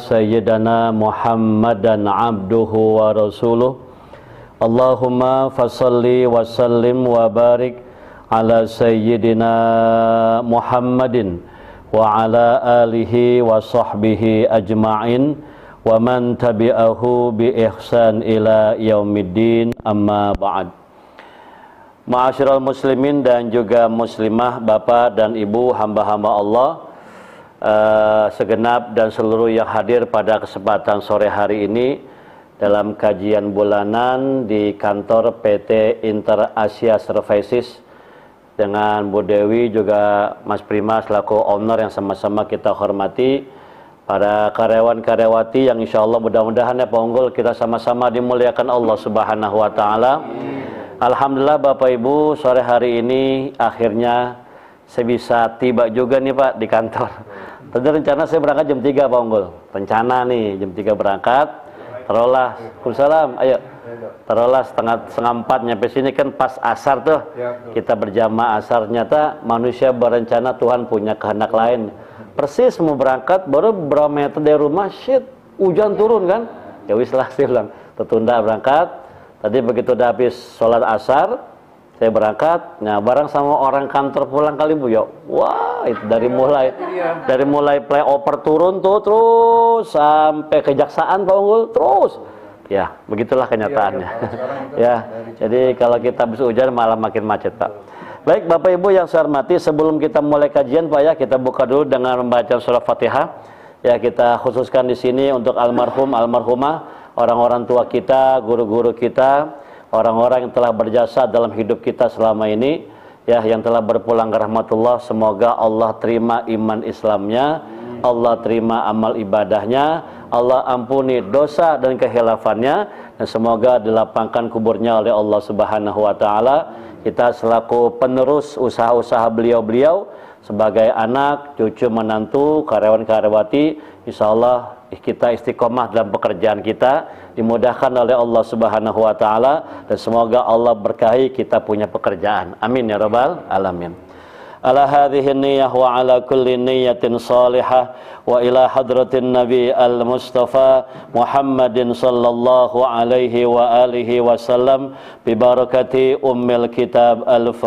Sayyidana Muhammadan abduhu wa rasuluh. Allahumma fasalli wa sallim wa barik ala Sayyidina Muhammadin wa ala alihi wa sahbihi ajma'in wa man tabi'ahu bi ihsan ila yaumiddin, amma ba'd. Ma'asyiral muslimin dan juga muslimah, bapak dan ibu hamba-hamba Allah, segenap dan seluruh yang hadir pada kesempatan sore hari ini dalam kajian bulanan di kantor PT Inter Asia Services dengan Bu Dewi juga Mas Prima selaku owner yang sama-sama kita hormati, para karyawan-karyawati yang insya Allah mudah-mudahan ya Pak Unggul kita sama-sama dimuliakan Allah Subhanahu wa Ta'ala. Alhamdulillah Bapak Ibu, sore hari ini akhirnya saya bisa tiba juga nih Pak di kantor. Tadi rencana saya berangkat jam 3 Pak Unggul. Rencana nih jam 3 berangkat. Taruhlah, Waalaikumsalam, ayo. Taruhlah setengah 4 nyampe sini kan pas asar tuh. Kita berjamaah asar. Ternyata manusia berencana, Tuhan punya kehendak lain. Persis mau berangkat baru berapa meter dari rumah, shit, hujan turun kan. Ya wis lah saya bilang, tertunda berangkat. Tadi begitu udah habis sholat asar, saya berangkat, nah bareng sama orang kantor pulang kali Bu ya. Wah, itu dari mulai flyover turun tuh terus sampai kejaksaan Pak Unggul terus. Ya, begitulah kenyataannya. Ya, jadi kalau kita habis hujan malah makin macet Pak. Baik Bapak Ibu yang saya hormati, sebelum kita mulai kajian Pak ya, kita buka dulu dengan membaca surah Fatihah. Ya, kita khususkan di sini untuk almarhum, almarhumah, orang-orang tua kita, guru-guru kita, orang-orang yang telah berjasa dalam hidup kita selama ini, ya, yang telah berpulang ke rahmatullah. Semoga Allah terima iman Islamnya, Allah terima amal ibadahnya, Allah ampuni dosa dan kehilafannya, dan semoga dilapangkan kuburnya oleh Allah Subhanahu wa Ta'ala. Kita selaku penerus usaha-usaha beliau-beliau sebagai anak, cucu, menantu, karyawan-karyawati, insya Allah kita istiqomah dalam pekerjaan kita, dimudahkan oleh Allah Subhanahu wa Ta'ala, dan semoga Allah berkahi kita punya pekerjaan. Amin ya rabbal alamin. Ala hadhihi niyyah wa ala kulli niyyatin salihah wa ila hadratin nabi al-mustafa Muhammadin sallallahu alaihi wa alihi wasallam bi barakati ummil kitab al-fatihah.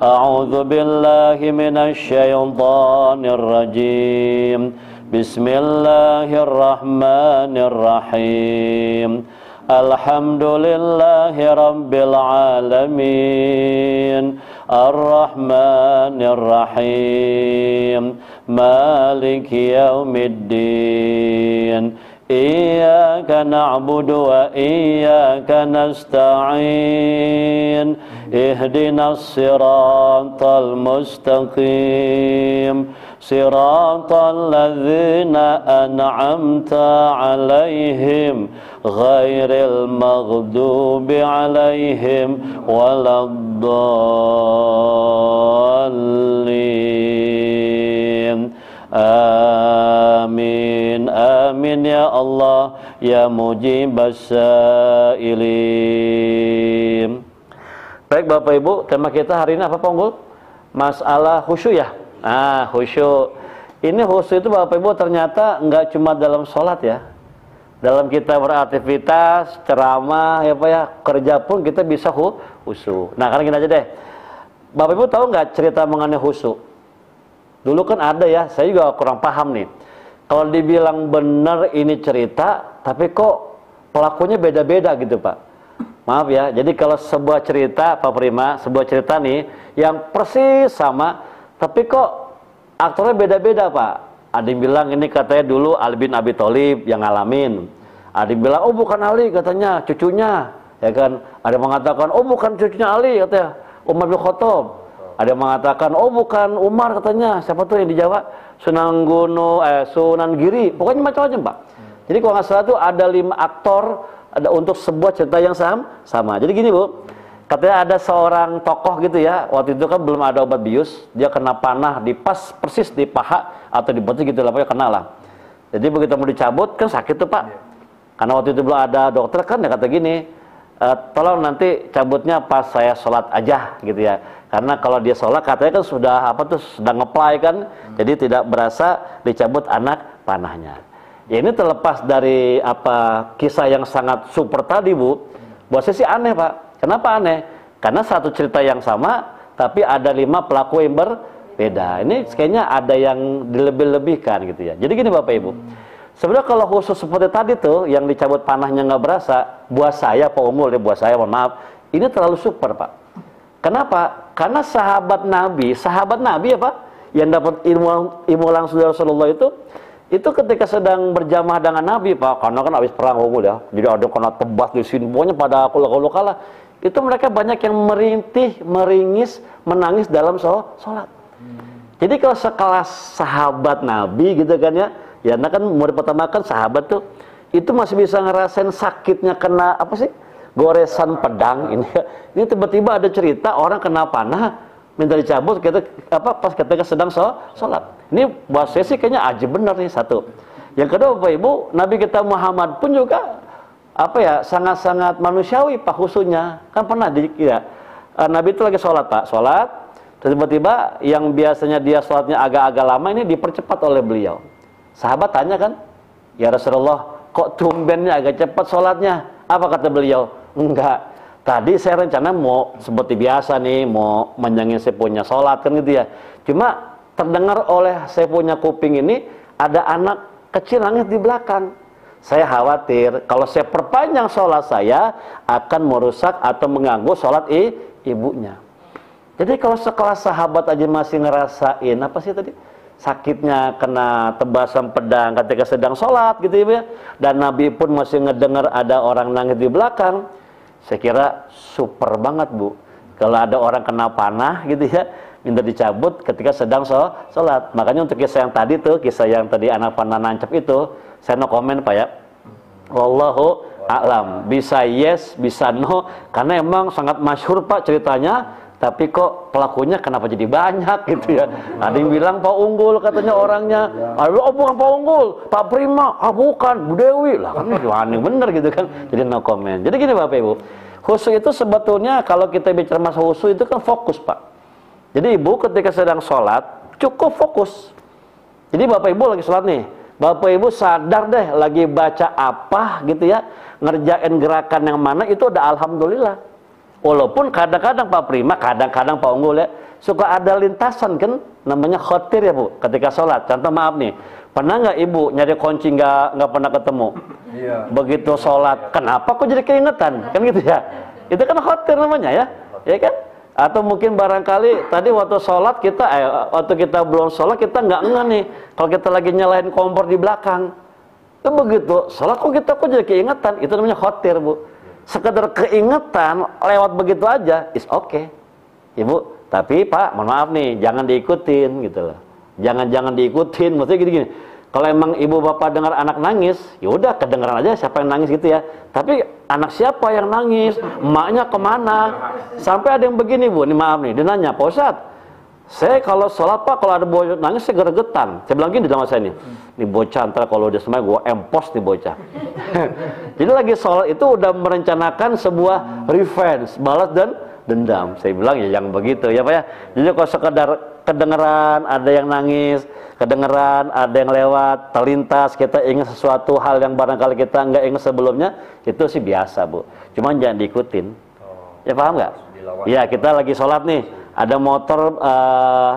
A'udzu billahi minasy syaithanir rajim. Bismillahirrahmanirrahim. Alhamdulillahi rabbil alamin. Ar-Rahmanir Rahim. Maliki yaumiddin. Iyyaka na'budu wa iyyaka nasta'in. Ihdinas siratal mustaqim. Siratal ladzina an'amta 'alaihim ghairil maghdubi 'alaihim waladdallin. Amin. Amin ya Allah ya mujibas sa'ilin. Baik Bapak Ibu, tema kita hari ini apa Pak Unggul? Masalah khusyuk ya. Nah, khusyuk. Ini khusyuk itu Bapak Ibu ternyata nggak cuma dalam sholat ya. Dalam kita beraktivitas, ceramah, ya Pak ya, kerja pun kita bisa khusyuk. Nah, karena gini aja deh. Bapak Ibu tahu nggak cerita mengenai khusyuk? Dulu kan ada ya, saya juga kurang paham nih. Kalau dibilang benar ini cerita, tapi kok pelakunya beda-beda gitu Pak. Maaf ya, jadi kalau sebuah cerita Pak Prima, sebuah cerita nih yang persis sama, tapi kok aktornya beda-beda Pak. Ada yang bilang ini katanya dulu Ali bin Abi Thalib yang ngalamin. Ada yang bilang oh bukan Ali katanya, cucunya, ya kan. Ada yang mengatakan oh bukan cucunya Ali katanya, Umar bin Khattab. Ada yang mengatakan oh bukan Umar katanya, siapa tuh yang di Jawa, Sunan Giri, pokoknya macam-macam Pak. Jadi kalau nggak salah tuh ada 5 aktor ada untuk sebuah cerita yang sama. Jadi gini Bu, katanya ada seorang tokoh gitu ya, waktu itu kan belum ada obat bius, dia kena panah di persis di paha atau di betis gitu lah, pokoknya kena lah. Jadi begitu mau dicabut kan sakit tuh Pak, karena waktu itu belum ada dokter kan, dia kata gini, tolong nanti cabutnya pas saya sholat aja gitu ya. Karena kalau dia sholat katanya kan sudah sudah ngeplay kan, jadi tidak berasa dicabut anak panahnya. Ya ini terlepas dari kisah yang sangat super tadi Bu, buat saya sih aneh Pak. Kenapa aneh? Karena satu cerita yang sama, tapi ada 5 pelaku yang berbeda. Ini kayaknya ada yang dilebih-lebihkan gitu ya. Jadi gini Bapak Ibu, sebenarnya kalau khusus seperti tadi tuh, yang dicabut panahnya nggak berasa, buat saya Pak Umul, buat saya mohon maaf, ini terlalu super Pak. Kenapa? Karena sahabat Nabi ya Pak, yang dapat ilmu langsung dari Rasulullah itu ketika sedang berjamaah dengan Nabi Pak, karena kan habis perang Umul ya, jadi ada kena tebas di sini, pokoknya pada kalau kalah, itu mereka banyak yang merintih, meringis, menangis dalam sholat. Jadi kalau sekelas sahabat Nabi gitu kan ya, nah kan murid pertama kan sahabat tuh, itu masih bisa ngerasain sakitnya kena goresan pedang ini tiba-tiba ada cerita orang kena panah minta dicabut pas ketika sedang sholat. Ini buat saya sih kayaknya aja benar nih satu. Yang kedua Bapak Ibu, Nabi kita Muhammad pun juga sangat-sangat manusiawi Pak khususnya. Kan pernah Nabi itu lagi sholat Pak, tiba-tiba yang biasanya dia sholatnya agak-agak lama ini dipercepat oleh beliau. Sahabat tanya kan, ya Rasulullah, kok tumbennya agak cepat sholatnya? Apa kata beliau? Enggak, tadi saya rencana mau seperti biasa nih, mau menjangin saya punya sholat kan gitu ya. Cuma terdengar oleh saya punya kuping ini ada anak kecil nangis di belakang. Saya khawatir kalau saya perpanjang sholat saya akan merusak atau mengganggu sholat ibunya. Jadi kalau sekelas sahabat aja masih ngerasain sakitnya kena tebasan pedang ketika sedang sholat gitu ya, dan Nabi pun masih ngedengar ada orang nangis di belakang, saya kira super banget Bu kalau ada orang kena panah gitu ya minta dicabut ketika sedang sholat. Makanya untuk kisah yang tadi anak panah nancap itu, saya no komen Pak ya, wallahu a'lam, bisa yes bisa no, karena emang sangat masyhur Pak ceritanya. Tapi kok pelakunya kenapa jadi banyak gitu ya? Ada yang bilang Pak Unggul katanya orangnya, bukan Pak Unggul, Pak Prima, bukan Bu Dewi lah, kan aneh bener gitu kan. Jadi no comment. Jadi gini Bapak Ibu, khusyuk itu sebetulnya kalau kita bicara masalah khusyuk itu kan fokus Pak. Jadi Ibu ketika sedang sholat cukup fokus. Jadi Bapak Ibu lagi sholat nih, Bapak Ibu sadar deh lagi baca apa gitu ya, ngerjain gerakan yang mana itu udah alhamdulillah. Walaupun kadang-kadang Pak Prima, kadang-kadang Pak Unggul ya, suka ada lintasan kan, namanya khotir ya Bu, ketika sholat. Contoh maaf nih, pernah nggak Ibu nyari kunci nggak pernah ketemu? Iya. Begitu sholat, kenapa kok jadi keingetan? Kan gitu ya. Itu kan khotir namanya ya, ya kan? Atau mungkin barangkali tadi waktu sholat waktu kita belum sholat kita nggak ngeh nih, kalau kita lagi nyalain kompor di belakang. Itu begitu sholat kok jadi keingetan? Itu namanya khotir Bu. Sekedar keingetan lewat begitu aja is okay Ibu, tapi Pak mohon maaf nih jangan diikutin gitu loh, jangan diikutin, maksudnya gini, kalau emang ibu bapak dengar anak nangis ya udah kedengeran aja siapa yang nangis gitu ya, tapi anak siapa yang nangis, emaknya kemana, sampai ada yang begini Bu, nih maaf nih dia nanya, Pak Ustadz saya kalau sholat Pak kalau ada bocah nangis saya geregetan, saya bilang gini dalam saya nih bocah ntar kalau udah semuanya gue empos nih bocah. Jadi lagi sholat itu udah merencanakan sebuah revenge, balas dan dendam. Saya bilang ya jangan begitu ya Pak ya. Jadi kalau sekedar kedengeran ada yang nangis, kedengeran ada yang lewat, terlintas, kita ingat sesuatu hal yang barangkali kita nggak ingat sebelumnya, itu sih biasa Bu. Cuman jangan diikutin. Ya paham nggak? Ya kita lagi sholat nih, ada motor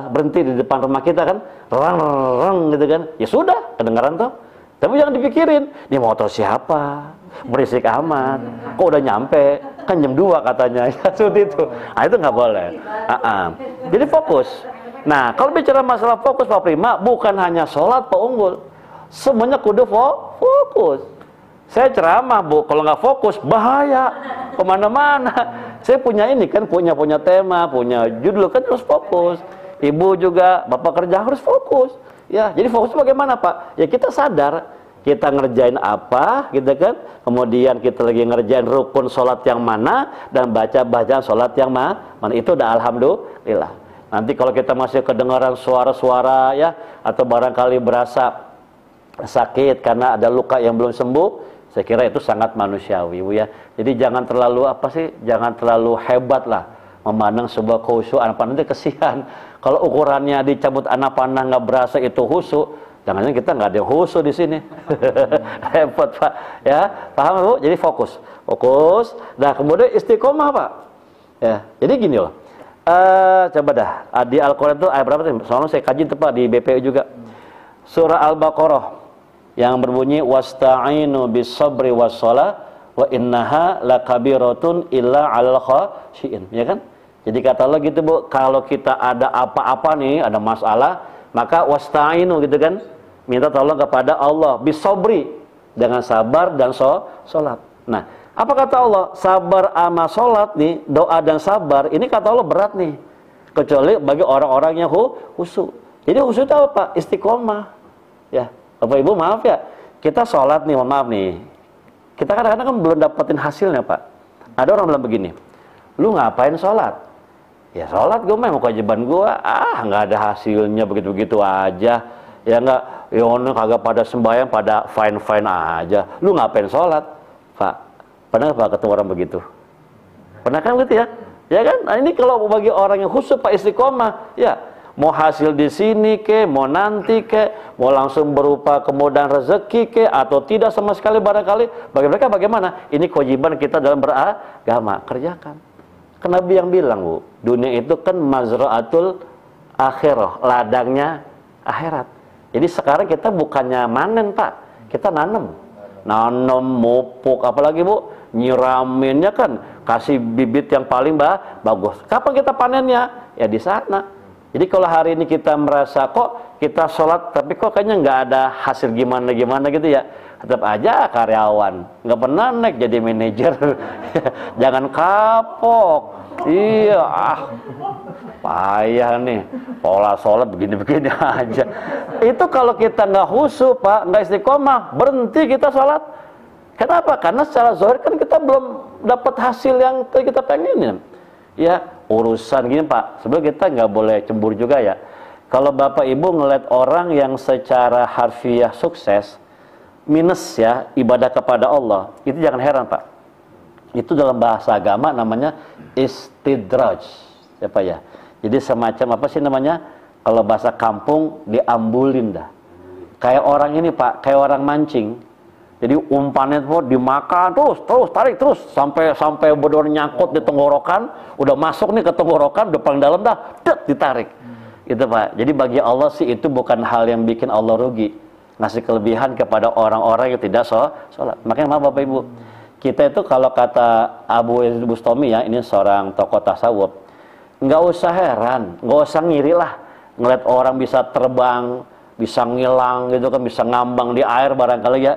berhenti di depan rumah kita kan, rang gitu kan, ya sudah kedengaran toh. Tapi jangan dipikirin, ini motor siapa, berisik amat, kok udah nyampe, kan jam 2 katanya, ya seperti itu. Nah itu nggak boleh. Jadi fokus. Nah kalau bicara masalah fokus Pak Prima, bukan hanya sholat Pak Unggul, semuanya kudu fokus. Saya ceramah Bu, kalau nggak fokus bahaya kemana-mana. Saya punya ini kan, punya tema, punya judul kan harus fokus. Ibu juga, bapak kerja harus fokus. Ya, jadi fokus bagaimana Pak? Ya kita sadar kita ngerjain apa, gitu kan? Kemudian kita lagi ngerjain rukun sholat yang mana dan baca bacaan sholat yang mana. Itu udah alhamdulillah. Nanti kalau kita masih kedengaran suara-suara ya, atau barangkali berasa sakit karena ada luka yang belum sembuh, Saya kira itu sangat manusiawi, Bu ya. Jadi jangan terlalu jangan terlalu hebat lah memandang sebuah khusyuk anak panah, nanti kesian. Kalau ukurannya dicabut anak panah nggak berasa itu khusyuk, jangan-jangan kita nggak ada khusyuk di sini. Repot, Pak. Ya, paham, Bu? Jadi fokus. Nah, kemudian istiqomah, Pak. Ya, jadi gini loh. Coba dah, di Al-Quran itu ayat berapa sih? Soalnya saya kaji itu, Pak, di BPU juga. Surah Al-Baqarah yang berbunyi wasta'inu bis-sabri was-shalah wa innaha lakabiratun illa 'alal khashiin, ya kan? Jadi kata Allah gitu, Bu, kalau kita ada apa-apa nih, ada masalah, maka wasta'inu gitu kan, minta tolong kepada Allah bis-sabri, dengan sabar dan sholat. Nah, apa kata Allah? Sabar sama sholat nih, doa dan sabar, ini kata Allah berat nih, kecuali bagi orang-orang yang khusyuk. Jadi khusyuk itu apa? Istiqomah. Ya, Bapak Ibu maaf ya, kita sholat nih, mohon maaf nih, kita kadang-kadang kan belum dapetin hasilnya, Pak. Ada orang bilang begini, lu ngapain sholat? Ya sholat gue mau kewajiban gue, nggak ada hasilnya, begitu-begitu aja. Ya nggak, ya orang kagak pada sembahyang, pada fine-fine aja. Lu ngapain sholat? Pak, pernah nggak Pak ketemu orang begitu? Pernah kan gitu ya? Ya kan? Nah ini kalau bagi orang yang khusyuk, Pak, istiqomah, ya mau hasil di sini ke, mau nanti ke, mau langsung berupa kemudahan rezeki ke, atau tidak sama sekali barangkali, bagi mereka bagaimana? Ini kewajiban kita dalam beragama, kerjakan. Kan Nabi yang bilang, Bu, dunia itu kan mazra'atul akhirah, ladangnya akhirat. Jadi sekarang kita bukannya manen, Pak, kita nanam, mupuk, apalagi, Bu, nyiraminnya kan, kasih bibit yang paling bagus. Kapan kita panennya? Ya di sana. Jadi kalau hari ini kita merasa kok kita sholat tapi kok kayaknya nggak ada hasil gimana gitu ya, tetap aja karyawan, nggak pernah naik jadi manajer. Jangan kapok. Iya, payah nih, pola sholat begini-begini aja. Itu kalau kita nggak khusyuk, Pak, nggak istiqomah, berhenti kita sholat. Kenapa? Karena secara zahir kan kita belum dapat hasil yang kita pengenin. Ya, urusan gini, Pak, sebenarnya kita nggak boleh cemburu juga ya. Kalau Bapak Ibu ngeliat orang yang secara harfiah sukses, minus ya ibadah kepada Allah, itu jangan heran, Pak. Itu dalam bahasa agama namanya istidraj, ya Pak ya. Jadi semacam apa sih namanya? Kalau bahasa kampung diambulin dah. Kayak orang ini, Pak, kayak orang mancing. Jadi umpannya itu dimakan terus tarik terus sampai benar nyangkut di tenggorokan, udah masuk nih ke tenggorokan, udah paling dalam dah, ditarik. Itu, Pak. Jadi bagi Allah sih itu bukan hal yang bikin Allah rugi, ngasih kelebihan kepada orang-orang yang tidak sholat. Makanya maaf Bapak Ibu, kita itu kalau kata Abu Yazid Bustami ya, ini seorang tokoh tasawuf, nggak usah heran, nggak usah ngiri lah ngeliat orang bisa terbang, bisa ngilang gitu kan, bisa ngambang di air barangkali ya.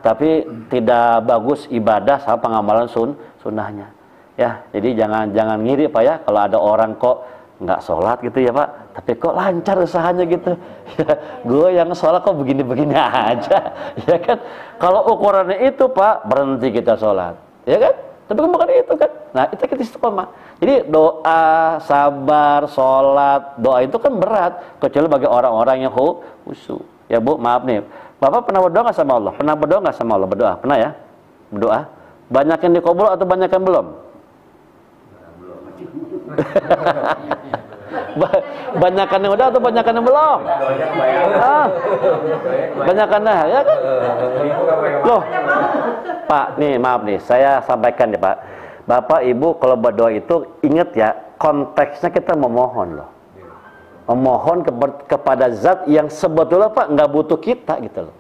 Tapi tidak bagus ibadah sama pengamalan sunnahnya. Ya, jadi jangan ngiri, Pak ya, kalau ada orang kok nggak sholat gitu ya, Pak, tapi kok lancar usahanya gitu. Ya, gue yang sholat kok begini-begini aja, ya kan? Kalau ukurannya itu, Pak, berhenti kita sholat, ya kan? Tapi bukan itu kan? Nah, itu kita istiqomah. Jadi doa, sabar, sholat, doa itu kan berat, kecuali bagi orang-orang yang khusyuk. Ya Bu, maaf nih, Bapak pernah berdoa nggak sama Allah? Pernah berdoa nggak sama Allah? Berdoa, pernah ya? Berdoa? Banyak yang dikabul atau banyak yang belum? Banyakan yang udah atau banyakan yang belum? Banyakan dah, ya kan? Loh, Pak, nih maaf nih, saya sampaikan nih Pak. Bapak Ibu kalau berdoa itu ingat ya, konteksnya kita memohon loh. Memohon kepada zat yang sebetulnya Pak nggak butuh kita gitu loh.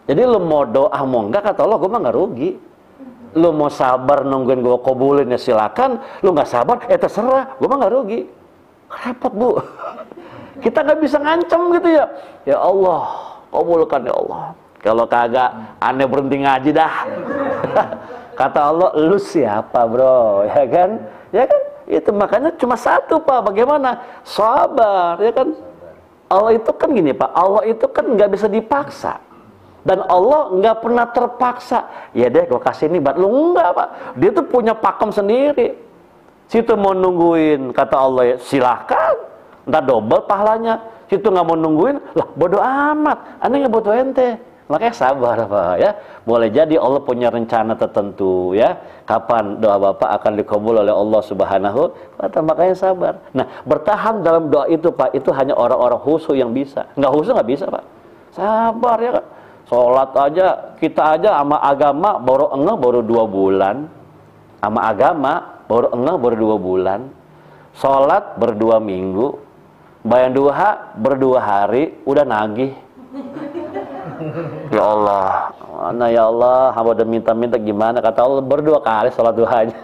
Jadi lu mau doa mau enggak, kata Allah gue mah nggak rugi. Lu mau sabar nungguin gue kabulin ya silakan, lu nggak sabar terserah, gue mah nggak rugi. Repot Bu. Kita nggak bisa ngancem gitu ya. Ya Allah, kabulkan ya Allah. Kalau kagak aneh berhenti ngaji dah. Kata Allah, lu siapa bro, ya kan? Ya kan? Itu makanya cuma satu Pak, bagaimana? Sabar, ya kan? Allah itu kan gini Pak, Allah itu kan nggak bisa dipaksa. Dan Allah nggak pernah terpaksa. Ya deh, gue kasih ini buat lu, enggak Pak. Dia tuh punya pakem sendiri. Situ mau nungguin, kata Allah ya, silahkan. Ntar double pahalanya. Situ nggak mau nungguin, lah bodo amat. Aneh nggak butuh ente. Makanya sabar Pak ya. Boleh jadi Allah punya rencana tertentu ya. Kapan doa Bapak akan dikabul oleh Allah Subhanahu wa ta'ala. Makanya sabar. Nah, bertahan dalam doa itu Pak, itu hanya orang-orang khusyuk yang bisa. Nggak khusyuk nggak bisa Pak. Sabar ya Kak. Sholat aja, kita aja sama agama baru 2 bulan. Sama agama baru 2 bulan. Sholat ber2 minggu. Bayang duha ber2 hari, udah nagih. Ya Allah, mana ya Allah, hamba udah minta-minta gimana, kata Allah ber2 kali sholat duhanya.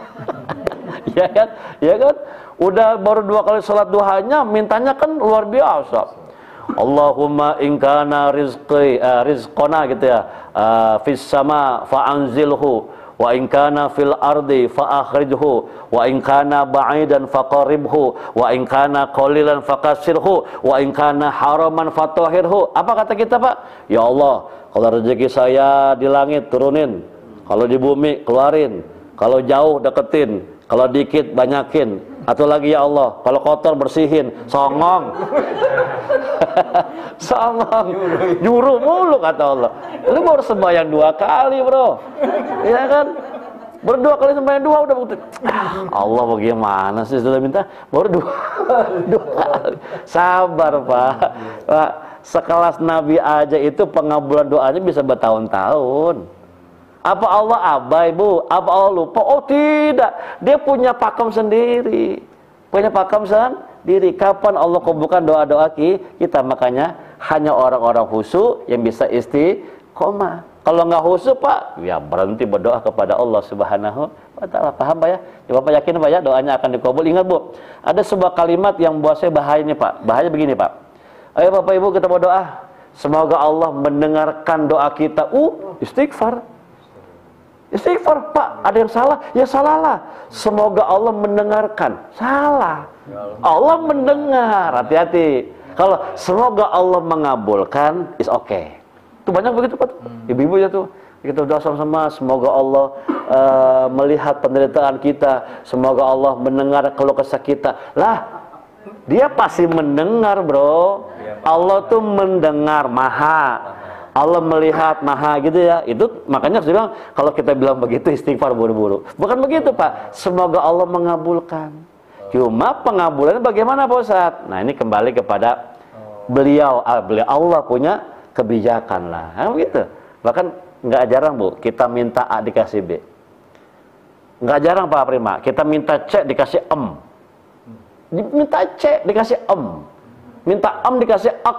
Ya kan, ya kan, udah baru 2 kali sholat duhanya, mintanya kan luar biasa. Allahumma in kana rizqona gitu ya, fis sama fa'anzilhu, wa in kana fil ardi fa'akhrijhu, wa in kana ba'idan faqaribhu, wa in kana qalilan faqasirhu, wa in kana haraman fatahhirhu. Apa kata kita Pak? Ya Allah, kalau rezeki saya di langit turunin, kalau di bumi keluarin, kalau jauh deketin, kalau dikit banyakin, atau lagi ya Allah, kalau kotor bersihin. Songong. Songong, juru mulu kata Allah. Lu baru sembahyang 2 kali bro, ya kan? Ber2 kali sembahyang 2 udah bukti. Allah bagaimana sih sudah minta baru 2 kali. Sabar Pak. Pak, sekelas Nabi aja itu pengabulan doanya bisa bertahun-tahun. Apa Allah abai Bu? Apa Allah lupa? Oh tidak, dia punya pakem sendiri. Punya pakem sendiri. Kapan Allah kabulkan doa-doa kita? Makanya hanya orang-orang khusyuk yang bisa istiqomah. Kalau nggak khusyuk Pak, ya berhenti berdoa kepada Allah Subhanahu wa ta'ala. Paham Pak ya? Bapak yakin Pak ya doanya akan dikabul. Ingat Bu, ada sebuah kalimat yang buat saya bahaya nih Pak. Bahaya begini Pak. Ayo Bapak Ibu kita berdoa. Semoga Allah mendengarkan doa kita. Istighfar. Istighfar Pak, ada yang salah? Ya salahlah. Semoga Allah mendengarkan. Salah. Allah mendengar. Hati-hati. Kalau semoga Allah mengabulkan, is okay. Itu banyak begitu Pak. Ibu-ibu ya tuh. Kita doa sama-sama. Semoga Allah melihat penderitaan kita. Semoga Allah mendengar keluh kesah kita. Lah, dia pasti mendengar bro. Allah tuh mendengar maha. Allah melihat maha gitu ya. Itu makanya saya bilang kalau kita bilang begitu istighfar buru-buru. Bukan begitu Pak. Semoga Allah mengabulkan. Cuma pengabulannya bagaimana Pak Ustadz? Nah ini kembali kepada beliau Allah punya kebijakan lah. Nah, begitu. Bahkan nggak jarang Bu kita minta A dikasih B. Nggak jarang Pak Prima. Kita minta C dikasih M. Minta C dikasih M. Minta M dikasih AK.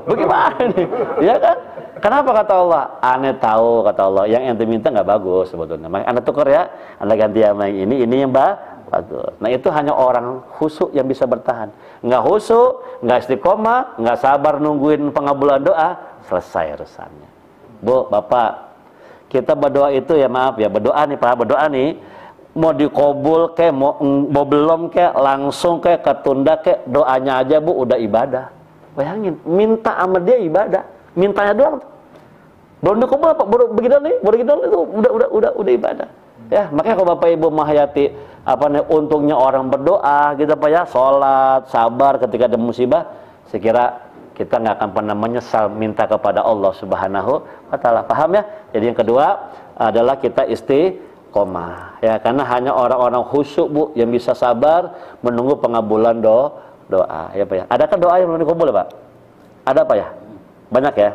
Bagaimana nih? Ya kan? Kenapa kata Allah? Ane tahu kata Allah, yang ente minta nggak bagus sebetulnya. Anda tukar ya, Anda ganti sama yang ini yang bagus. Nah itu hanya orang khusyuk yang bisa bertahan. Nggak khusyuk, nggak istiqomah, nggak sabar nungguin pengabulan doa, selesai urusannya. Bu, Bapak, kita berdoa itu ya maaf ya, berdoa nih Pak, berdoa nih. Mau dikabul kayak mau belum kayak langsung kayak ketunda kayak doanya aja Bu udah ibadah. Bayangin, minta sama dia ibadah, mintanya doang. Belum dikabul apa? Baru begitu nih, itu udah ibadah. Ya, makanya kalau Bapak Ibu menghayati apa nih untungnya orang berdoa gitu Pak ya, sholat, sabar ketika ada musibah, saya kira kita nggak akan pernah menyesal minta kepada Allah Subhanahu wa ta'ala. Paham ya? Jadi yang kedua adalah kita istiqomah. Ya, karena hanya orang-orang khusyuk Bu yang bisa sabar menunggu pengabulan doa ya Pak ya. Adakah doa yang belum dikabul Pak? Ada Pak ya? Banyak ya?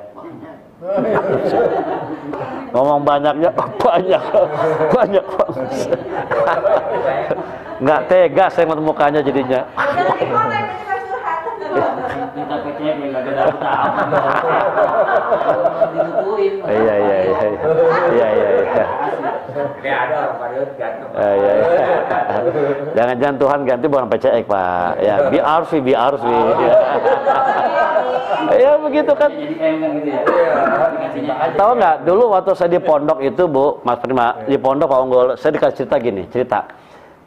Ngomong banyaknya banyak nggak tega saya ngeliat mukanya jadinya. Iya. Jangan Tuhan ganti bukan PCX Pak. Ya, BRV. Ya begitu kan. Tahu nggak? Dulu waktu saya di pondok itu Bu, Mas Prima, di pondok Pak Unggul, saya dikasih cerita.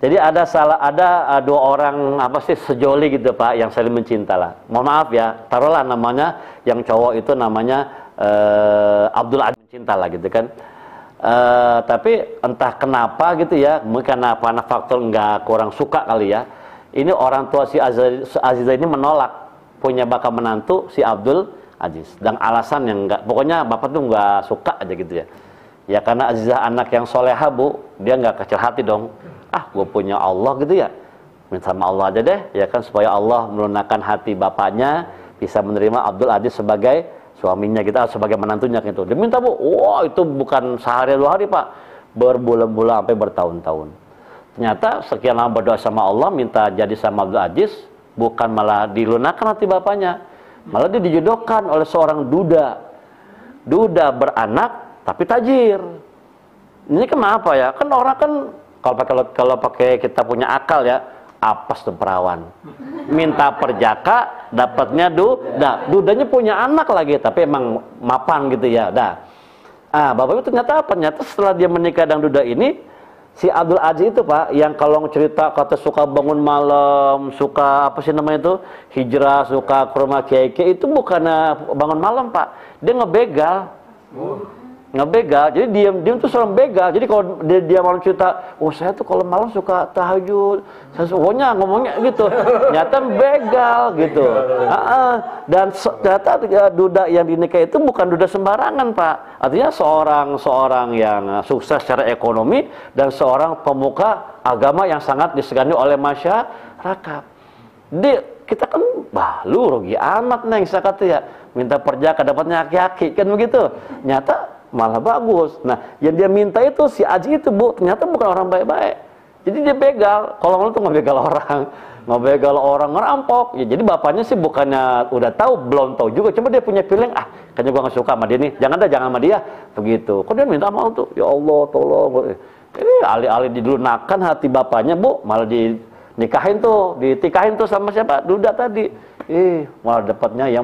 Jadi ada dua orang apa sih sejoli gitu Pak yang saling mencinta lah. Mohon maaf ya, taruhlah namanya yang cowok itu namanya Abdul Aziz mencinta lah gitu kan. Tapi entah kenapa gitu ya, mungkin karena faktor nggak kurang suka kali ya. Ini orang tua si Aziza ini menolak punya bakal menantu si Abdul Aziz. Dan alasan yang enggak, pokoknya bapak tuh nggak suka aja gitu ya. Ya karena Azizah anak yang soleha bu, dia nggak kecil hati dong. Ah, gue punya Allah gitu ya, minta sama Allah aja deh, ya kan, supaya Allah melunakkan hati bapaknya, bisa menerima Abdul Aziz sebagai suaminya kita, sebagai menantunya gitu. Dia minta bu, wah itu bukan sehari 2 hari pak, berbulan-bulan sampai bertahun-tahun. Ternyata sekian lama berdoa sama Allah, minta jadi sama Abdul Aziz, bukan malah dilunakkan hati bapaknya, malah dia dijodohkan oleh seorang duda. Duda beranak tapi tajir. Ini kenapa ya? Kan orang kan kalau pakai kita punya akal ya, apes tuh perawan. Minta perjaka, dapatnya duda. Dudanya punya anak lagi, tapi emang mapan gitu ya. Dah. Ah, bapak itu ternyata apa? Ternyata setelah dia menikah dengan duda ini, si Abdul Aziz itu pak, yang kalau cerita kata suka bangun malam, suka apa sih namanya itu, hijrah, suka ke rumah kiai-kiai, itu bukannya bangun malam pak, dia ngebegal. Ngebegal, jadi diam tuh seorang begal. Jadi kalau dia malam cerita, oh saya tuh kalau malam suka tahajud, saya sukanya ngomongnya gitu, nyata begal gitu. Dan ternyata duda yang dinikah itu bukan duda sembarangan pak, artinya seorang yang sukses secara ekonomi dan seorang pemuka agama yang sangat disegani oleh masyarakat. Kita kan, lu rugi amat neng, saya kata ya, minta perjaka dapatnya aki-aki kan begitu. Nyata malah bagus. Nah, yang dia minta itu si Aji itu bu, ternyata bukan orang baik-baik. Jadi dia begal. Kalau malu tuh ngebegal orang ngerampok. Ya, jadi bapaknya sih bukannya udah tahu, belum tahu juga. Cuma dia punya feeling, kayaknya gua nggak suka sama dia nih. Jangan sama dia. Begitu. Kok dia minta maaf tuh? Ya Allah, tolong. Ini alih-alih dilunakkan hati bapaknya bu, malah dinikahin tuh, ditikahin tuh sama siapa? Duda tadi. Malah dapatnya yang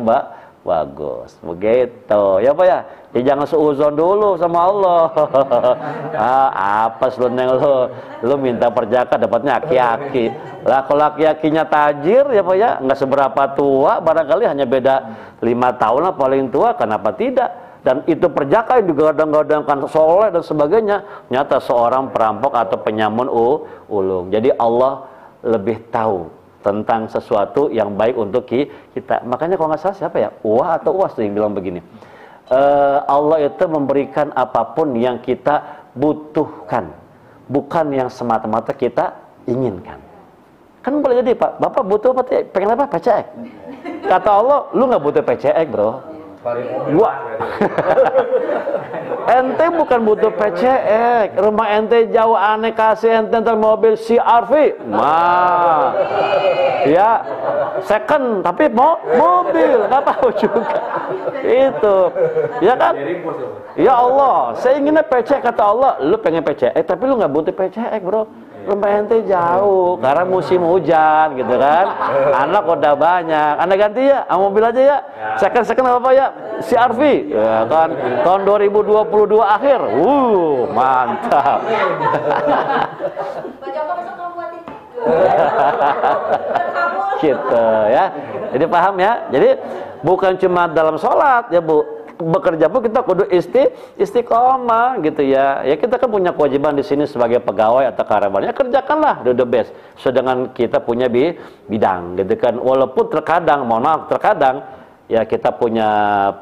bagus. Begitu. Ya Pak ya? Ya jangan seuzon dulu sama Allah. Apa lu neng lu minta perjaka dapatnya aki-aki. Lah kalau aki-akinya tajir ya Pak ya, nggak seberapa tua, barangkali hanya beda 5 tahun lah paling tua, kenapa tidak? Dan itu perjaka yang digadang-gadangkan soleh dan sebagainya, nyata seorang perampok atau penyamun ulung. Jadi Allah lebih tahu tentang sesuatu yang baik untuk kita. Makanya kalau nggak salah siapa ya, Uwah atau Uwas tuh yang bilang begini, Allah itu memberikan apapun yang kita butuhkan, bukan yang semata-mata kita inginkan. Kan boleh jadi Pak, Bapak butuh apa? Pengen apa? PCX. Kata Allah, lu nggak butuh PCX bro. Gua ente bukan butuh PCX, rumah ente jauh, aneh kasih ente ntar mobil CR-V, ya second tapi mobil nggak tahu juga itu, ya kan? Ya Allah, saya inginnya PCX, kata Allah, lu pengen PCX tapi lu nggak butuh PCX bro. Rumah ente jauh, karena musim hujan gitu kan. Anak udah banyak, Anda ganti ya, mobil aja ya. Second apa ya? CR-V, ya kan. Tahun 2022 akhir, mantap. Pak Joko besok kamu buatin. Gitu ya. Jadi paham ya. Jadi bukan cuma dalam sholat ya Bu. Bekerja pun kita kudu istiqomah gitu ya. Ya kita kan punya kewajiban di sini sebagai pegawai atau karyawan. Ya kerjakanlah do the best. Sedangkan kita punya bidang gitu kan. Walaupun terkadang, mohon maaf, terkadang ya kita punya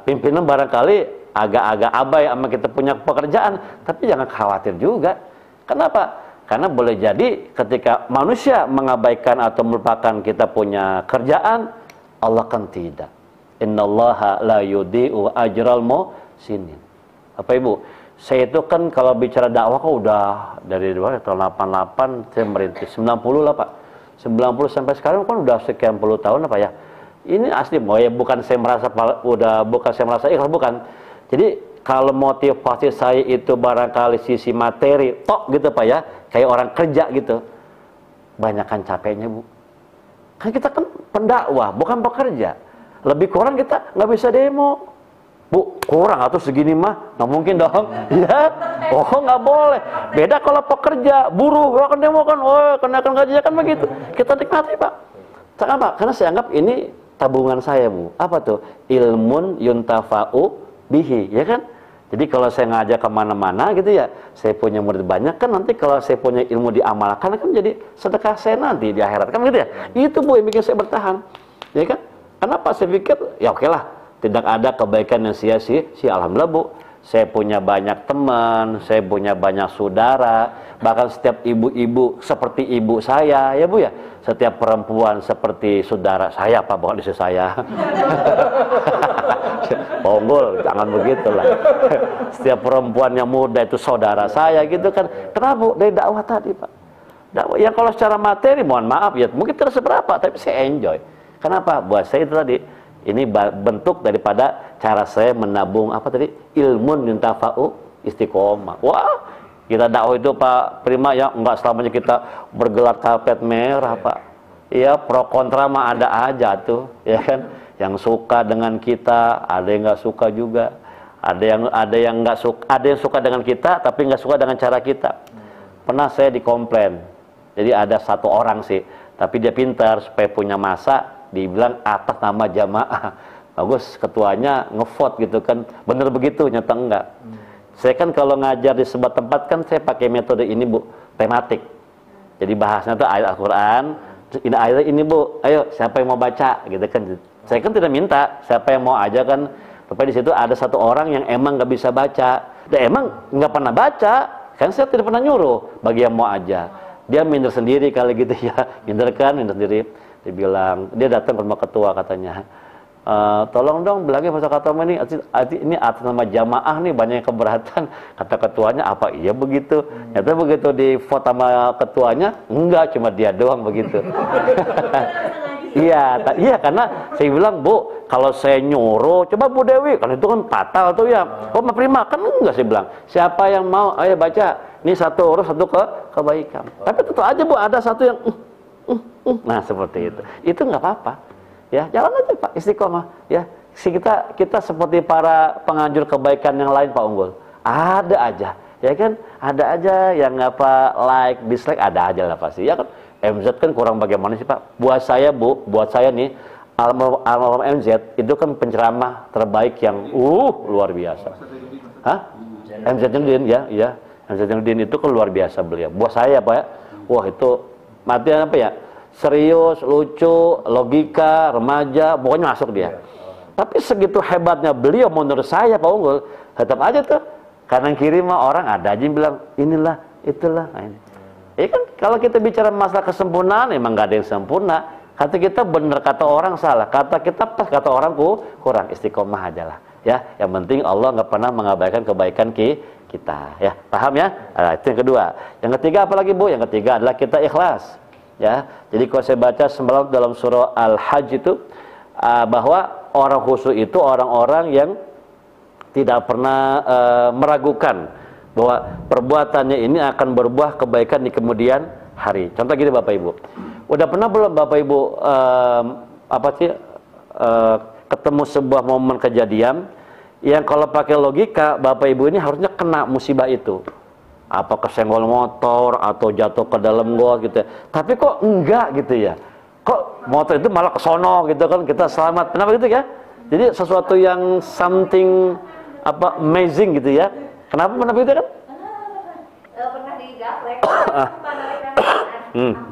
pimpinan barangkali agak-agak abai sama kita punya pekerjaan, tapi jangan khawatir juga. Kenapa? Karena boleh jadi ketika manusia mengabaikan atau melupakan kita punya kerjaan, Allah kan tidak. Innallaha la yudhi'u ajral muhsinin. Apa Ibu? Saya itu kan kalau bicara dakwah kok udah dari tahun 88 saya merintis, 90 lah Pak. 90 sampai sekarang kan udah sekian puluh tahun apa ya. Ini asli, ya bukan saya merasa ikhlas, bukan. Jadi kalau motivasi saya itu barangkali sisi materi tok gitu Pak ya, kayak orang kerja gitu. Banyakan capeknya Bu. Kan kita kan pendakwah, bukan pekerja. Lebih kurang kita nggak bisa demo. Bu, kurang atau segini mah nggak mungkin dong. Ya, nggak boleh. Beda kalau pekerja, buruh akan demo kan, kenaikan gajinya kan begitu. Kita nikmati Pak. Kenapa? Karena saya anggap ini tabungan saya Bu. Apa tuh? Ilmun yuntafa'u bihi, ya kan? Jadi kalau saya ngajak kemana-mana gitu ya, saya punya murid banyak kan, nanti kalau saya punya ilmu diamalkan kan jadi sedekah saya nanti di akhirat kan gitu ya. Itu Bu yang bikin saya bertahan, ya kan? Kenapa? Saya pikir ya oke lah, tidak ada kebaikan yang sia-sia. Alhamdulillah Bu, saya punya banyak teman, saya punya banyak saudara, bahkan setiap ibu-ibu seperti ibu saya, ya Bu ya. Setiap perempuan seperti saudara saya, Pak, bukan istri saya. Bonggol, jangan begitulah. Setiap perempuan yang muda itu saudara saya gitu kan. Kenapa? Dari dakwah tadi, Pak. Dakwah yang kalau secara materi, mohon maaf ya, mungkin tidak seberapa, tapi saya enjoy. Kenapa? Buat saya itu tadi, ini bentuk daripada cara saya menabung apa tadi? Ilmun yuntafa'u istiqomah. Wah, kita dakwah itu Pak Prima ya, enggak selamanya kita bergelar karpet merah Pak. Iya, pro kontra mah ada aja tuh, ya kan? Yang suka dengan kita, ada yang nggak suka juga. Ada yang nggak suka, ada yang suka dengan kita, tapi nggak suka dengan cara kita. Pernah saya dikomplain. Jadi ada satu orang sih, tapi dia pintar supaya punya masa. Dibilang atas nama jamaah. Bagus, ketuanya ngevote gitu kan. Bener begitu, nyata enggak. Saya kan kalau ngajar di sebuah tempat kan saya pakai metode ini Bu, tematik. Jadi bahasnya tuh ayat Al-Quran. Ini ayat ini Bu, ayo siapa yang mau baca gitu kan. Saya kan tidak minta, siapa yang mau aja kan. Tapi di situ ada satu orang yang emang nggak bisa baca. Dan emang nggak pernah baca. Kan saya tidak pernah nyuruh bagi yang mau aja. Dia minder sendiri kali gitu ya. Minder kan, minder sendiri. Dibilang, dia datang ke rumah ketua katanya, tolong dong bilangin Pak Ketua ini atas nama jamaah nih banyak yang keberatan. Kata ketuanya, apa iya begitu? Ternyata begitu di vote sama ketuanya, enggak, cuma dia doang begitu. Iya karena saya bilang Bu, kalau saya nyuruh, coba Bu Dewi, kan itu kan fatal tuh ya. Oh Mas Prima, kan enggak, saya bilang, siapa yang mau, ayo baca, ini satu urus satu kebaikan. Tapi tentu aja Bu, ada satu yang nah seperti itu nggak apa-apa ya, jalan aja Pak, istiqomah ya. Kita seperti para penganjur kebaikan yang lain Pak Unggul, ada aja ya kan, ada aja yang apa like dislike, ada aja lah pasti ya kan. MZ kan kurang bagaimana sih Pak, buat saya Bu, buat saya nih almarhum MZ itu kan penceramah terbaik yang luar biasa. MZ Nurdin ya MZ Nurdin itu kan luar biasa beliau buat saya Pak ya. Wah itu matian apa ya, serius, lucu, logika, remaja, pokoknya masuk dia. Tapi segitu hebatnya beliau menurut saya Pak Unggul, tetap aja tuh kanan kiri mah orang ada aja yang bilang inilah, itulah. Nah, ini. Ya kan kalau kita bicara masalah kesempurnaan emang nggak ada yang sempurna. Kata kita benar, kata orang salah, kata kita pas, kata orang kurang. Istiqomah aja lah. Ya, yang penting Allah nggak pernah mengabaikan kebaikan kita, ya, paham ya? Nah, itu yang kedua. Yang ketiga apa lagi Bu? Yang ketiga adalah kita ikhlas, ya. Jadi kalau saya baca semalam dalam surah Al-Hajj itu bahwa orang khusyuk itu orang-orang yang tidak pernah meragukan bahwa perbuatannya ini akan berbuah kebaikan di kemudian hari. Contoh gini Bapak Ibu, udah pernah belum Bapak Ibu ketemu sebuah momen kejadian yang kalau pakai logika Bapak Ibu ini harusnya kena musibah itu, apa kesenggol motor atau jatuh ke dalam gua gitu ya. Tapi kok enggak gitu ya, kok motor itu malah kesono gitu kan, kita selamat. Kenapa gitu ya? Jadi sesuatu yang something amazing gitu ya. Kenapa gitu kan? Pernah digaplek, aku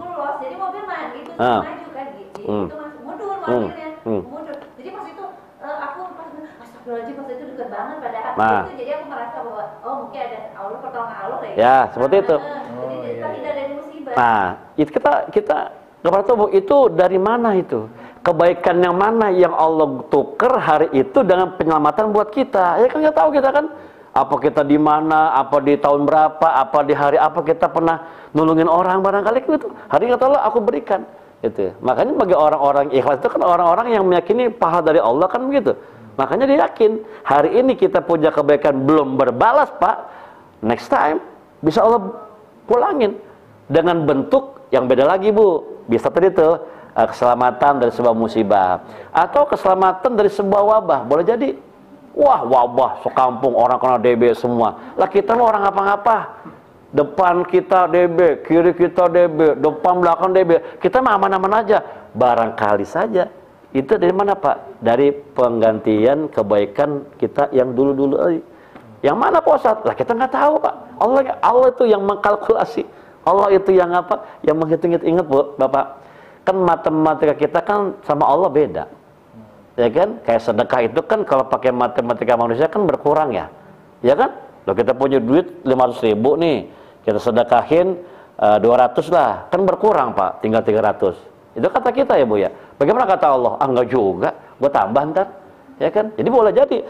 los, jadi mobil itu maju kan gitu, itu masuk mundur mobilnya, mundur. Jadi pas itu aku astagfirullahaladzim, pas itu dekat banget padahal itu, jadi aku merasa bahwa oh mungkin ada Allah, pertolongan Allah ya. Ya seperti itu. Jadi kita tidak dari musibah. Nah itu kita nggak pernah tahu itu dari mana itu. Kebaikan yang mana yang Allah tuker hari itu dengan penyelamatan buat kita. Ya kan nggak tahu kita kan. Apa kita di mana, apa di tahun berapa, apa di hari apa kita pernah nulungin orang barangkali gitu. Hari kata Allah aku berikan. Gitu. Makanya bagi orang-orang ikhlas itu kan orang-orang yang meyakini pahala dari Allah kan begitu. Makanya dia yakin hari ini kita punya kebaikan belum berbalas Pak. Next time bisa Allah pulangin dengan bentuk yang beda lagi Bu. Bisa tadi tuh keselamatan dari sebuah musibah atau keselamatan dari sebuah wabah. Boleh jadi wah wabah sekampung orang kena DB semua. Lah kita mau orang apa-apa. Depan kita DB, kiri kita DB, depan belakang DB. Kita mah aman-aman aja. Barangkali saja. Itu dari mana Pak? Dari penggantian kebaikan kita yang dulu-dulu. Yang mana Pak Ustadz? Lah kita nggak tahu Pak. Allah itu yang mengkalkulasi. Allah itu yang apa? Yang menghitung. Ingat Bu, Bapak. Kan matematika kita kan sama Allah beda. ya kan? Kayak sedekah itu kan kalau pakai matematika manusia kan berkurang ya, ya kan? Loh, kita punya duit 500.000 nih, kita sedekahin 200 lah, kan berkurang Pak, tinggal 300. Itu kata kita ya Bu ya. Bagaimana kata Allah? Ah, enggak juga, gue tambah ntar, ya kan? Jadi boleh jadi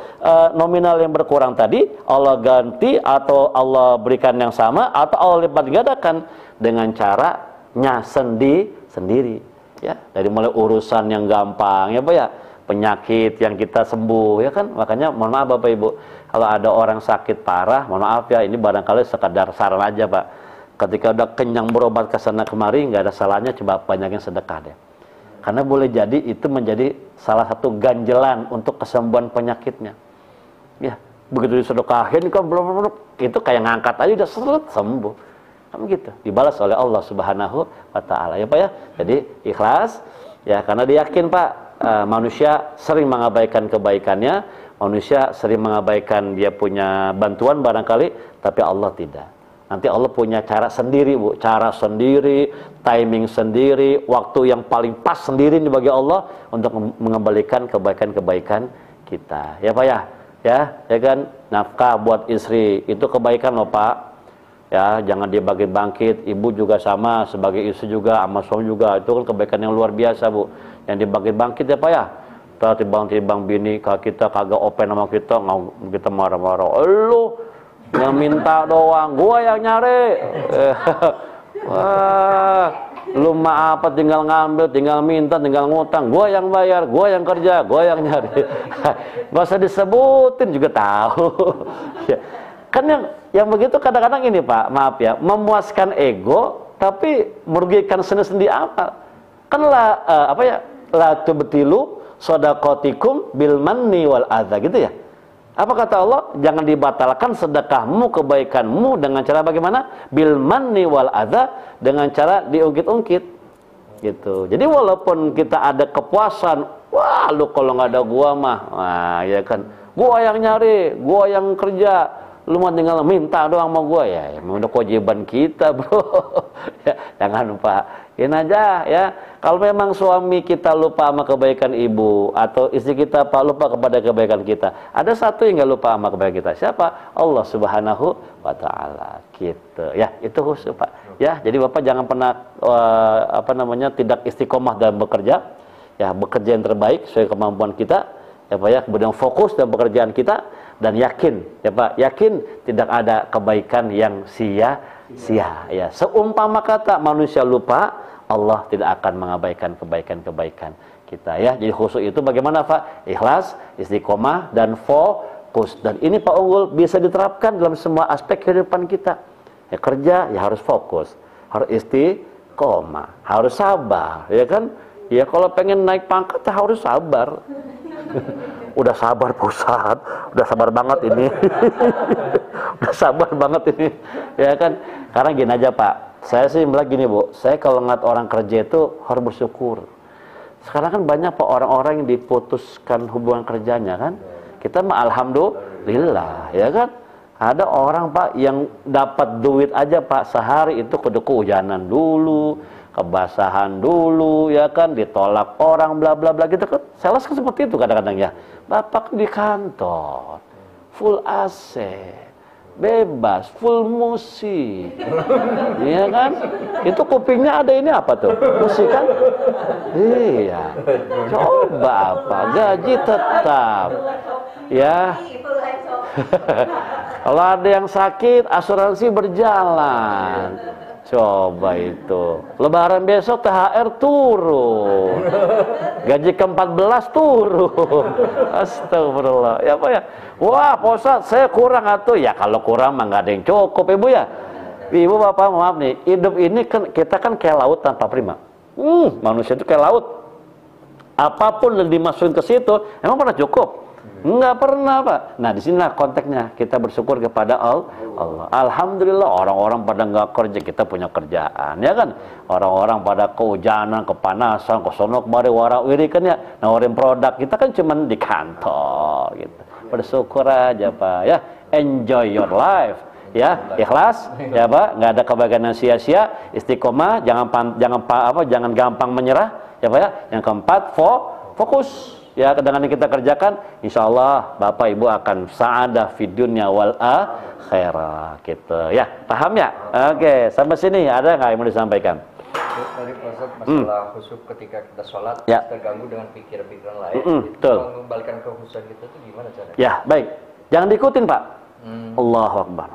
nominal yang berkurang tadi Allah ganti atau Allah berikan yang sama atau Allah lipat gandakan dengan caranya sendiri, ya. Dari mulai urusan yang gampang ya Bu ya, penyakit yang kita sembuh, ya kan? Makanya mohon maaf Bapak Ibu, kalau ada orang sakit parah, mohon maaf ya, ini barangkali sekadar saran aja Pak. Ketika udah kenyang berobat ke sana kemari, nggak ada salahnya coba banyakin sedekah deh. Karena boleh jadi itu menjadi salah satu ganjelan untuk kesembuhan penyakitnya. Ya, begitu disedekahin kan itu kayak ngangkat aja udah sembuh. Kan gitu, dibalas oleh Allah Subhanahu wa taala. Ya Pak ya. Jadi ikhlas ya, karena dia yakin Pak, manusia sering mengabaikan kebaikannya, manusia sering mengabaikan dia punya bantuan barangkali, tapi Allah tidak. Nanti Allah punya cara sendiri Bu, cara sendiri, timing sendiri, waktu yang paling pas sendiri bagi Allah untuk mengembalikan kebaikan-kebaikan kita. Ya Pak ya, ya kan, nafkah buat istri itu kebaikan loh Pak. Ya, jangan dibagi bangkit. Ibu juga sama, sebagai istri juga, sama suami juga, itu kan kebaikan yang luar biasa Bu. Yang dibagi bangkit ya Pak ya. Timbang-timbang bini kita kagak open sama kita marah-marah. Lu yang minta doang, gua yang nyari. Wah, lu mah apa tinggal ngambil, tinggal minta, tinggal ngutang, gua yang bayar, gua yang kerja, gua yang nyari. Gak usah disebutin juga tahu. Kan yang begitu kadang-kadang ini Pak, maaf ya, memuaskan ego tapi merugikan sendi-sendi amal. Kan apa ya, la tubtilu shadaqatikum bil manni wal adza, gitu ya. Apa kata Allah? Jangan dibatalkan sedekahmu, kebaikanmu dengan cara bagaimana? Bil manni wal adza, dengan cara diungkit-ungkit. Gitu. Jadi walaupun kita ada kepuasan, wah lu kalau nggak ada gua mah, wah ya kan, gua yang nyari, gua yang kerja, lu mau tinggal minta doang sama gua, ya emang udah kewajiban kita Bro. Ya, jangan lupa. Ini aja ya, kalau memang suami kita lupa sama kebaikan ibu atau istri kita lupa kepada kebaikan kita, ada satu yang nggak lupa sama kebaikan kita, siapa? Allah Subhanahu wa taala. Gitu ya, itu khusus Pak ya. Jadi Bapak jangan pernah tidak istiqomah dalam bekerja ya, bekerja yang terbaik sesuai kemampuan kita ya Pak ya, kemudian fokus dalam pekerjaan kita dan yakin ya Pak, yakin tidak ada kebaikan yang sia-sia ya. Seumpama kata manusia lupa, Allah tidak akan mengabaikan kebaikan-kebaikan kita ya. Jadi khusus itu bagaimana Pak? Ikhlas, istiqomah dan fokus. Dan ini Pak Unggul bisa diterapkan dalam semua aspek kehidupan kita. Ya, kerja ya harus fokus, harus istiqomah, harus sabar, ya kan? Ya kalau pengen naik pangkat harus sabar. Udah sabar Pak Ustadz, udah sabar banget ini. Udah sabar banget ini, ya kan? Karena gini aja Pak, saya sih bilang gini Bu, saya kalau ngeliat orang kerja itu harus bersyukur. Sekarang kan banyak Pak orang-orang yang diputuskan hubungan kerjanya kan, kita mah alhamdulillah, ya kan? Ada orang Pak yang dapat duit aja Pak sehari itu kudu kehujanan dulu, kebasahan dulu, ya kan, ditolak orang bla bla bla gitu kan. Sales kan seperti itu kadang-kadang ya. Bapak di kantor full AC, bebas, full musik, iya kan? Itu kupingnya ada ini apa tuh? Musik kan? Iya. Coba apa? Gaji tetap, ya. Kalau ada yang sakit, asuransi berjalan. Coba itu. Lebaran besok THR turun. Gaji ke-14 turun. Astagfirullah. Ya Pak ya. Wah, Pak Ustadz, saya kurang atuh. Ya kalau kurang mah nggak ada yang cukup Ibu ya. Ibu Bapak maaf nih, hidup ini kan kita kan kayak laut tanpa prima. Manusia itu kayak laut. Apapun yang dimasukin ke situ, emang pernah cukup? Enggak pernah Pak. Nah disinilah konteksnya, kita bersyukur kepada Allah. Alhamdulillah orang-orang pada nggak kerja, kita punya kerjaan, ya kan? Orang-orang pada kehujanan, kepanasan, kesono kemari warawiri kan ya, nawarin produk, kita kan cuman di kantor gitu. Bersyukur aja Pak ya, enjoy your life ya, ikhlas ya Pak, nggak ada kebaikan yang sia-sia, istiqomah, jangan gampang menyerah ya Pak ya. Yang keempat fokus ya dengan yang kita kerjakan, insya Allah Bapak Ibu akan sa'adah fid dunya wal akhirah gitu. Ya, paham ya? Oke, sampai sini ada nggak yang mau disampaikan? Tadi Ustaz masalah khusyuk ketika kita sholat terganggu dengan pikiran-pikiran lain. Betul. Mengembalikan kekhusyukan kita itu gimana caranya? Ya, baik. Jangan diikutin, Pak. Allahu Akbar.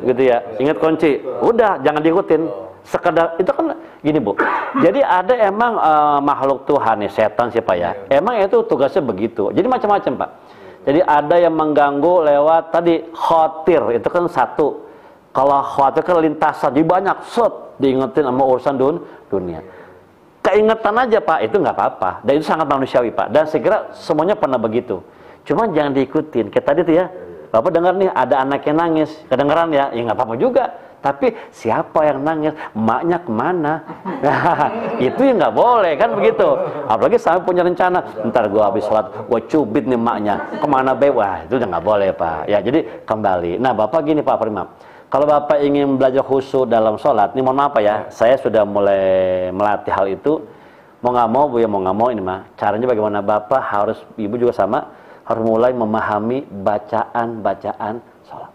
Gitu ya. Ingat kunci. Udah, jangan diikutin. Sekedar itu kan gini, Bu. Jadi ada emang makhluk Tuhan nih, setan sih Pak ya. Emang itu tugasnya begitu. Jadi macam-macam, Pak. Jadi ada yang mengganggu lewat tadi khotir, itu kan satu. Kalau khawatir kan lintasan, jadi banyak diingetin sama urusan dunia. Keingetan aja Pak, itu nggak apa-apa. Dan itu sangat manusiawi Pak. Dan saya kira semuanya pernah begitu. Cuma jangan diikutin. Kayak tadi tuh ya, Bapak dengar nih ada anak yang nangis, kedengeran ya nggak apa-apa juga. Tapi siapa yang nangis? Emaknya kemana? Nah, itu yang nggak boleh kan begitu. Apalagi sampai punya rencana, ntar gua habis sholat, gua cubit nih emaknya. Kemana be? Wah, itu udah nggak boleh Pak. Ya jadi kembali. Nah Bapak gini Pak Prima. Kalau Bapak ingin belajar khusyuk dalam sholat, ini mohon maaf ya, saya sudah mulai melatih hal itu. Mau nggak mau Bu ya, mau nggak mau ini mah. Caranya bagaimana Bapak harus, Ibu juga sama, harus mulai memahami bacaan-bacaan sholat.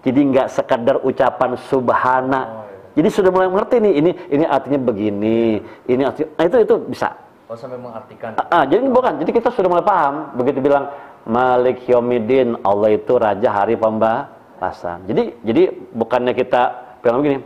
Jadi nggak sekedar ucapan subhana. Jadi sudah mulai mengerti nih, ini artinya begini, ini artinya, nah itu bisa. Oh sampai mengartikan. Jadi bukan, jadi kita sudah mulai paham. Begitu bilang Malik Yaumiddin, Allah itu raja hari pembalasan. Jadi bukannya kita bilang begini,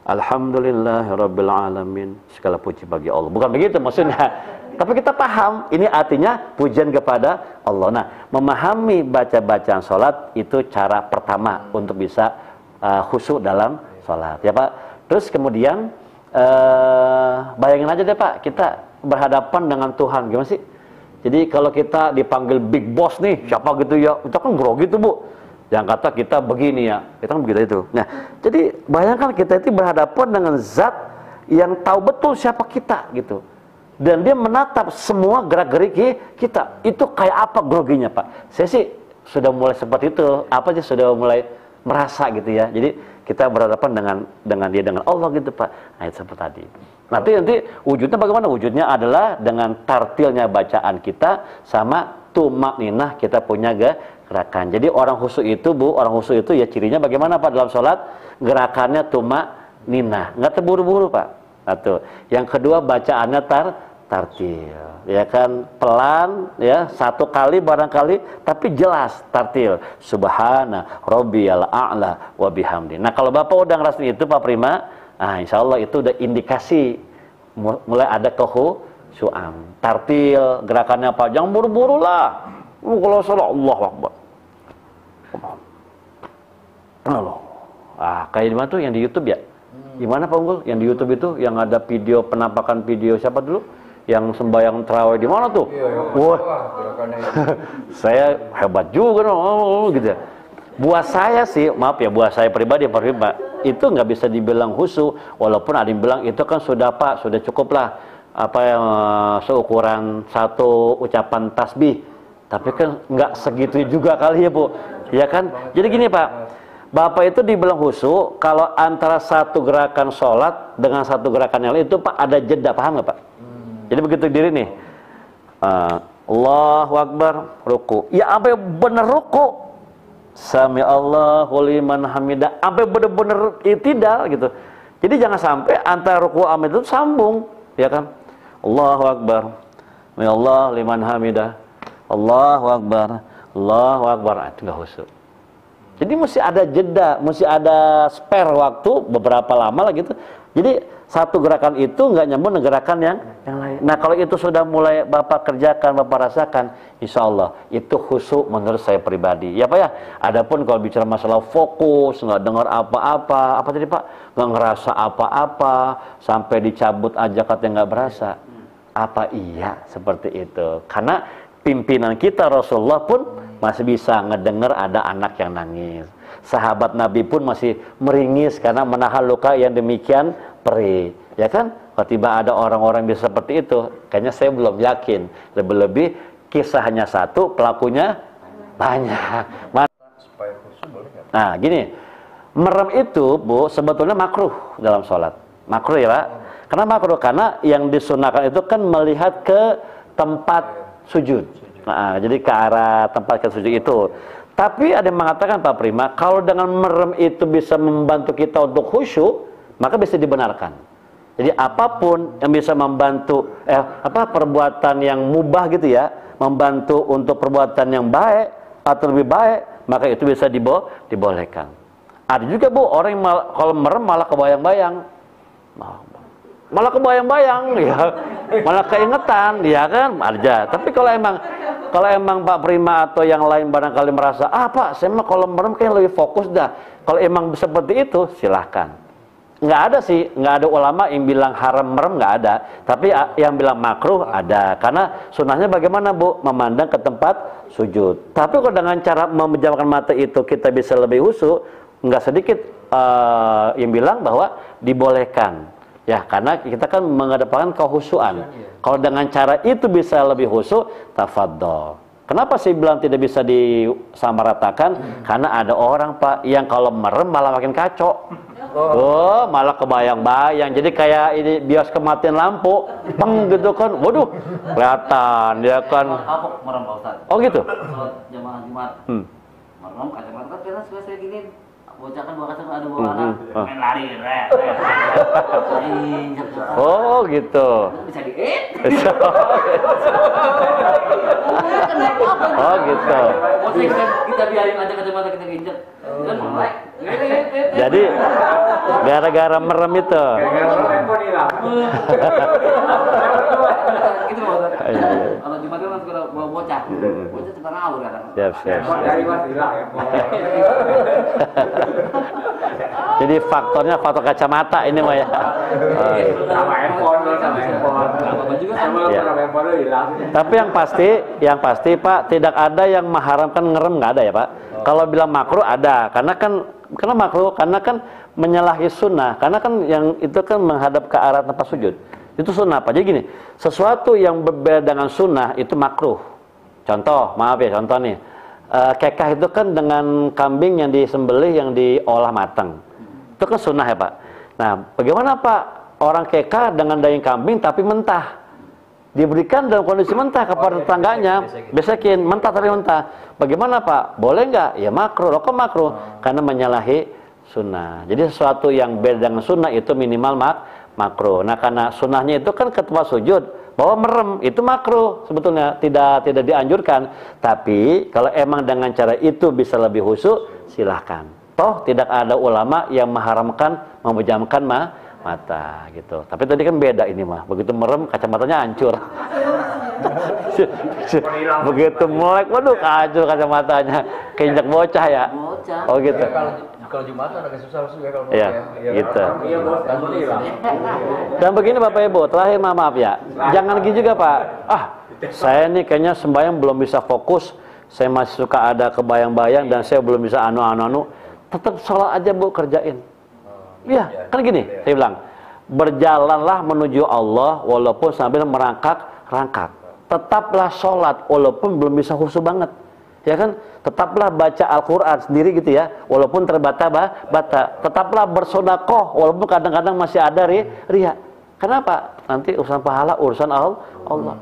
Alhamdulillahirabbil alamin, segala puji bagi Allah. Bukan begitu maksudnya. Tapi kita paham, ini artinya pujian kepada Allah. Nah, memahami baca-bacaan sholat itu cara pertama untuk bisa khusyuk dalam sholat, ya Pak. Terus kemudian bayangin aja deh Pak, kita berhadapan dengan Tuhan, gimana sih? Jadi kalau kita dipanggil big boss nih, siapa gitu ya, kita kan grogi tuh Bu. Yang kata kita begini ya, kita kan begitu itu. Nah, jadi bayangkan kita itu berhadapan dengan zat yang tahu betul siapa kita gitu. Dan dia menatap semua gerak-gerik kita. Itu kayak apa groginya Pak? Saya sih sudah mulai seperti itu. Apa sih sudah mulai merasa gitu ya. Jadi kita berhadapan dengan dia, dengan Allah gitu Pak. Nah itu seperti tadi. Nanti wujudnya bagaimana? Wujudnya adalah dengan tartilnya bacaan kita sama tumakninah kita punya gerakan. Jadi orang khusyuk itu Bu, orang khusyuk itu ya cirinya bagaimana Pak dalam sholat? Gerakannya tumakninah, nggak terburu-buru Pak. Satu. Yang kedua bacaannya tartil, ya kan, pelan ya, satu kali barangkali tapi jelas tartil. Subhana rabbiyal a'la wa bihamdi. Nah, kalau Bapak udah ngerasain itu Pak Prima, nah insya Allah itu udah indikasi mulai ada kekhusyuan. Tartil, gerakannya apa? Jangan buru-buru lah. Kalau sholat Allahu Akbar. Allah. Kayak di mana tuh yang di YouTube ya? Gimana Pak Unggul? Yang di YouTube itu yang ada video penampakan video siapa dulu? Yang sembahyang tarawih di mana tuh? Wah, saya hebat juga dong, gitu. Buat saya sih, maaf ya, buat saya pribadi Pak, itu nggak bisa dibilang khusyuk. Walaupun ada yang bilang itu kan sudah Pak, sudah cukup lah apa yang seukuran satu ucapan tasbih. Tapi kan nggak segitu juga kali ya Bu, ya kan? Jadi gini Pak. Bapak itu dibilang khusyuk kalau antara satu gerakan sholat dengan satu gerakan yang lain itu Pak ada jeda, paham nggak Pak? Jadi begitu diri nih, Allahu Akbar, ruku, ya sampai bener ruku, Sami Allahu liman hamidah, sampai bener-bener itidal gitu. Jadi jangan sampai antara ruku sama itu sambung, ya kan? Allahu Akbar, Sami Allahu liman hamidah, Allahu Akbar, Allahu Akbar, itu nggak khusyuk. Jadi mesti ada jeda, mesti ada spare waktu beberapa lama lah gitu. Jadi satu gerakan itu nggak nyambung dengan gerakan yang lain. Nah kalau itu sudah mulai Bapak kerjakan, Bapak rasakan, insya Allah itu khusyuk menurut saya pribadi. Ya Pak ya. Adapun kalau bicara masalah fokus, nggak dengar apa-apa, apa tadi Pak, nggak ngerasa apa-apa, sampai dicabut aja katanya nggak berasa. Apa iya seperti itu? Karena pimpinan kita Rasulullah pun masih bisa ngedengar ada anak yang nangis. Sahabat Nabi pun masih meringis karena menahan luka yang demikian perih. Ya kan? Kalau tiba ada orang-orang bisa seperti itu, kayaknya saya belum yakin. Lebih-lebih kisah hanya satu, pelakunya banyak. Nah, gini. Merem itu, Bu, sebetulnya makruh dalam sholat. Makruh ya, Pak. Kenapa makruh? Karena yang disunahkan itu kan melihat ke tempat sujud. Nah, jadi ke arah tempat sujud itu. Tapi ada yang mengatakan Pak Prima, kalau dengan merem itu bisa membantu kita untuk khusyuk, maka bisa dibenarkan. Jadi apapun yang bisa membantu perbuatan yang mubah gitu ya, membantu untuk perbuatan yang baik atau lebih baik, maka itu bisa dibolehkan. Ada juga Bu orang yang kalau merem malah kebayang-bayang. Malah kebayang-bayang ya, malah keingetan ya kan, aja. Tapi kalau emang Pak Prima atau yang lain barangkali merasa, Pak, saya mah kalau merem kayak lebih fokus dah. Kalau emang seperti itu, silahkan. Nggak ada sih, nggak ada ulama yang bilang haram merem, nggak ada. Tapi yang bilang makruh ada. Karena sunnahnya bagaimana Bu? Memandang ke tempat sujud. Tapi kalau dengan cara memejamkan mata itu kita bisa lebih khusyuk, nggak sedikit yang bilang bahwa dibolehkan. Ya, karena kita kan mengedepankan kehusuan. Kalau dengan cara itu bisa lebih khusyuk, tafadhol. Kenapa sih bilang tidak bisa disamaratakan? Karena ada orang Pak yang kalau merem malah makin kacau. Oh, malah kebayang-bayang. Jadi kayak ini bioskop matiin lampu, peng gitu kan. Waduh, kelihatan dia kan. Aku merem Pak Ustaz. Oh gitu. Salat jamaah Jumat. Merem kacamata kan karena suka saya gini. Bocah kan ada bawa anak main lari Oh gitu. Bisa diet. Oh gitu. Kita biarin aja kacamata kita injek. Kan mulai. Jadi gara-gara merem itu. Gitu Pak. Kalau Jumat kan suka bawa bocah. Bocah suka ngawur kan. Siap. Dari Mas hilang ya. Jadi faktornya faktor kacamata ini mah ya. Sama handphone. Hilang. Tapi yang pasti Pak, tidak ada yang mengharamkan ngerem, nggak ada ya Pak. Kalau bilang makruh ada, karena kan menyalahi sunnah, karena kan yang itu kan menghadap ke arah tempat sujud. Itu sunnah Pak. Jadi gini, sesuatu yang berbeda dengan sunnah itu makruh. Contoh nih. Kekah itu kan dengan kambing yang disembelih, yang diolah matang. Itu kan sunnah ya Pak. Nah, bagaimana Pak orang kekah dengan daging kambing tapi mentah? Diberikan dalam kondisi mentah kepada tetangganya, besekin, mentah tapi mentah. Bagaimana Pak? Boleh nggak? Ya makruh. Loh kok makruh? Karena menyalahi sunnah. Jadi sesuatu yang beda dengan sunnah itu minimal makruh. Nah, karena sunnahnya itu kan ke tempat sujud, bahwa merem itu makruh sebetulnya, tidak dianjurkan. Tapi kalau emang dengan cara itu bisa lebih khusyuk, silahkan. Toh tidak ada ulama yang mengharamkan memejamkan mata gitu. Tapi tadi kan beda ini mah. Begitu merem kacamatanya hancur. Begitu melek, waduh hancur kacamatanya. Keinjak bocah ya. Oh gitu. Kalau Jumatan agak susah juga kalau ya, gitu. Iya bos, Dan begini Bapak Ibu, terakhir maaf ya. Jangan gitu juga Pak. Saya nih kayaknya sembahyang belum bisa fokus. Saya masih suka ada kebayang-bayang dan saya belum bisa anu. Tetap sholat aja Bu, kerjain. Iya, kan gini, saya bilang, berjalanlah menuju Allah walaupun sambil merangkak-rangkak. Tetaplah sholat walaupun belum bisa khusyuk banget. Ya kan? Tetaplah baca Al-Quran sendiri gitu ya, walaupun terbata-bata. Tetaplah bersedekah walaupun kadang-kadang masih ada riya. Kenapa? Nanti urusan pahala, urusan Allah.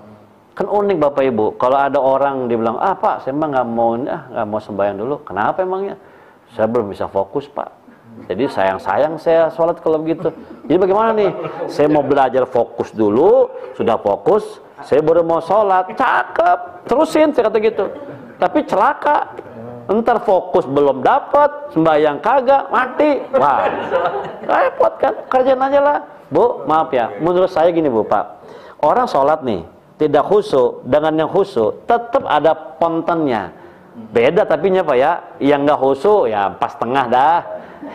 Kan unik Bapak Ibu, kalau ada orang dibilang, Pak, saya emang nggak mau sembahyang dulu. Kenapa emangnya? Saya belum bisa fokus Pak. Jadi sayang saya sholat kalau begitu. Jadi bagaimana nih? Saya mau belajar fokus dulu, sudah fokus, saya baru mau sholat. Cakep, terusin saya kata gitu. Tapi celaka, entar fokus belum dapat, sembahyang kagak, mati. Wah, repot kan? Kerjain aja lah. Bu, maaf ya, menurut saya gini Bu Pak, orang sholat nih tidak khusyuk dengan yang khusyuk tetap ada pontennya. Beda tapinya Pak ya, yang nggak khusyuk ya pas tengah dah.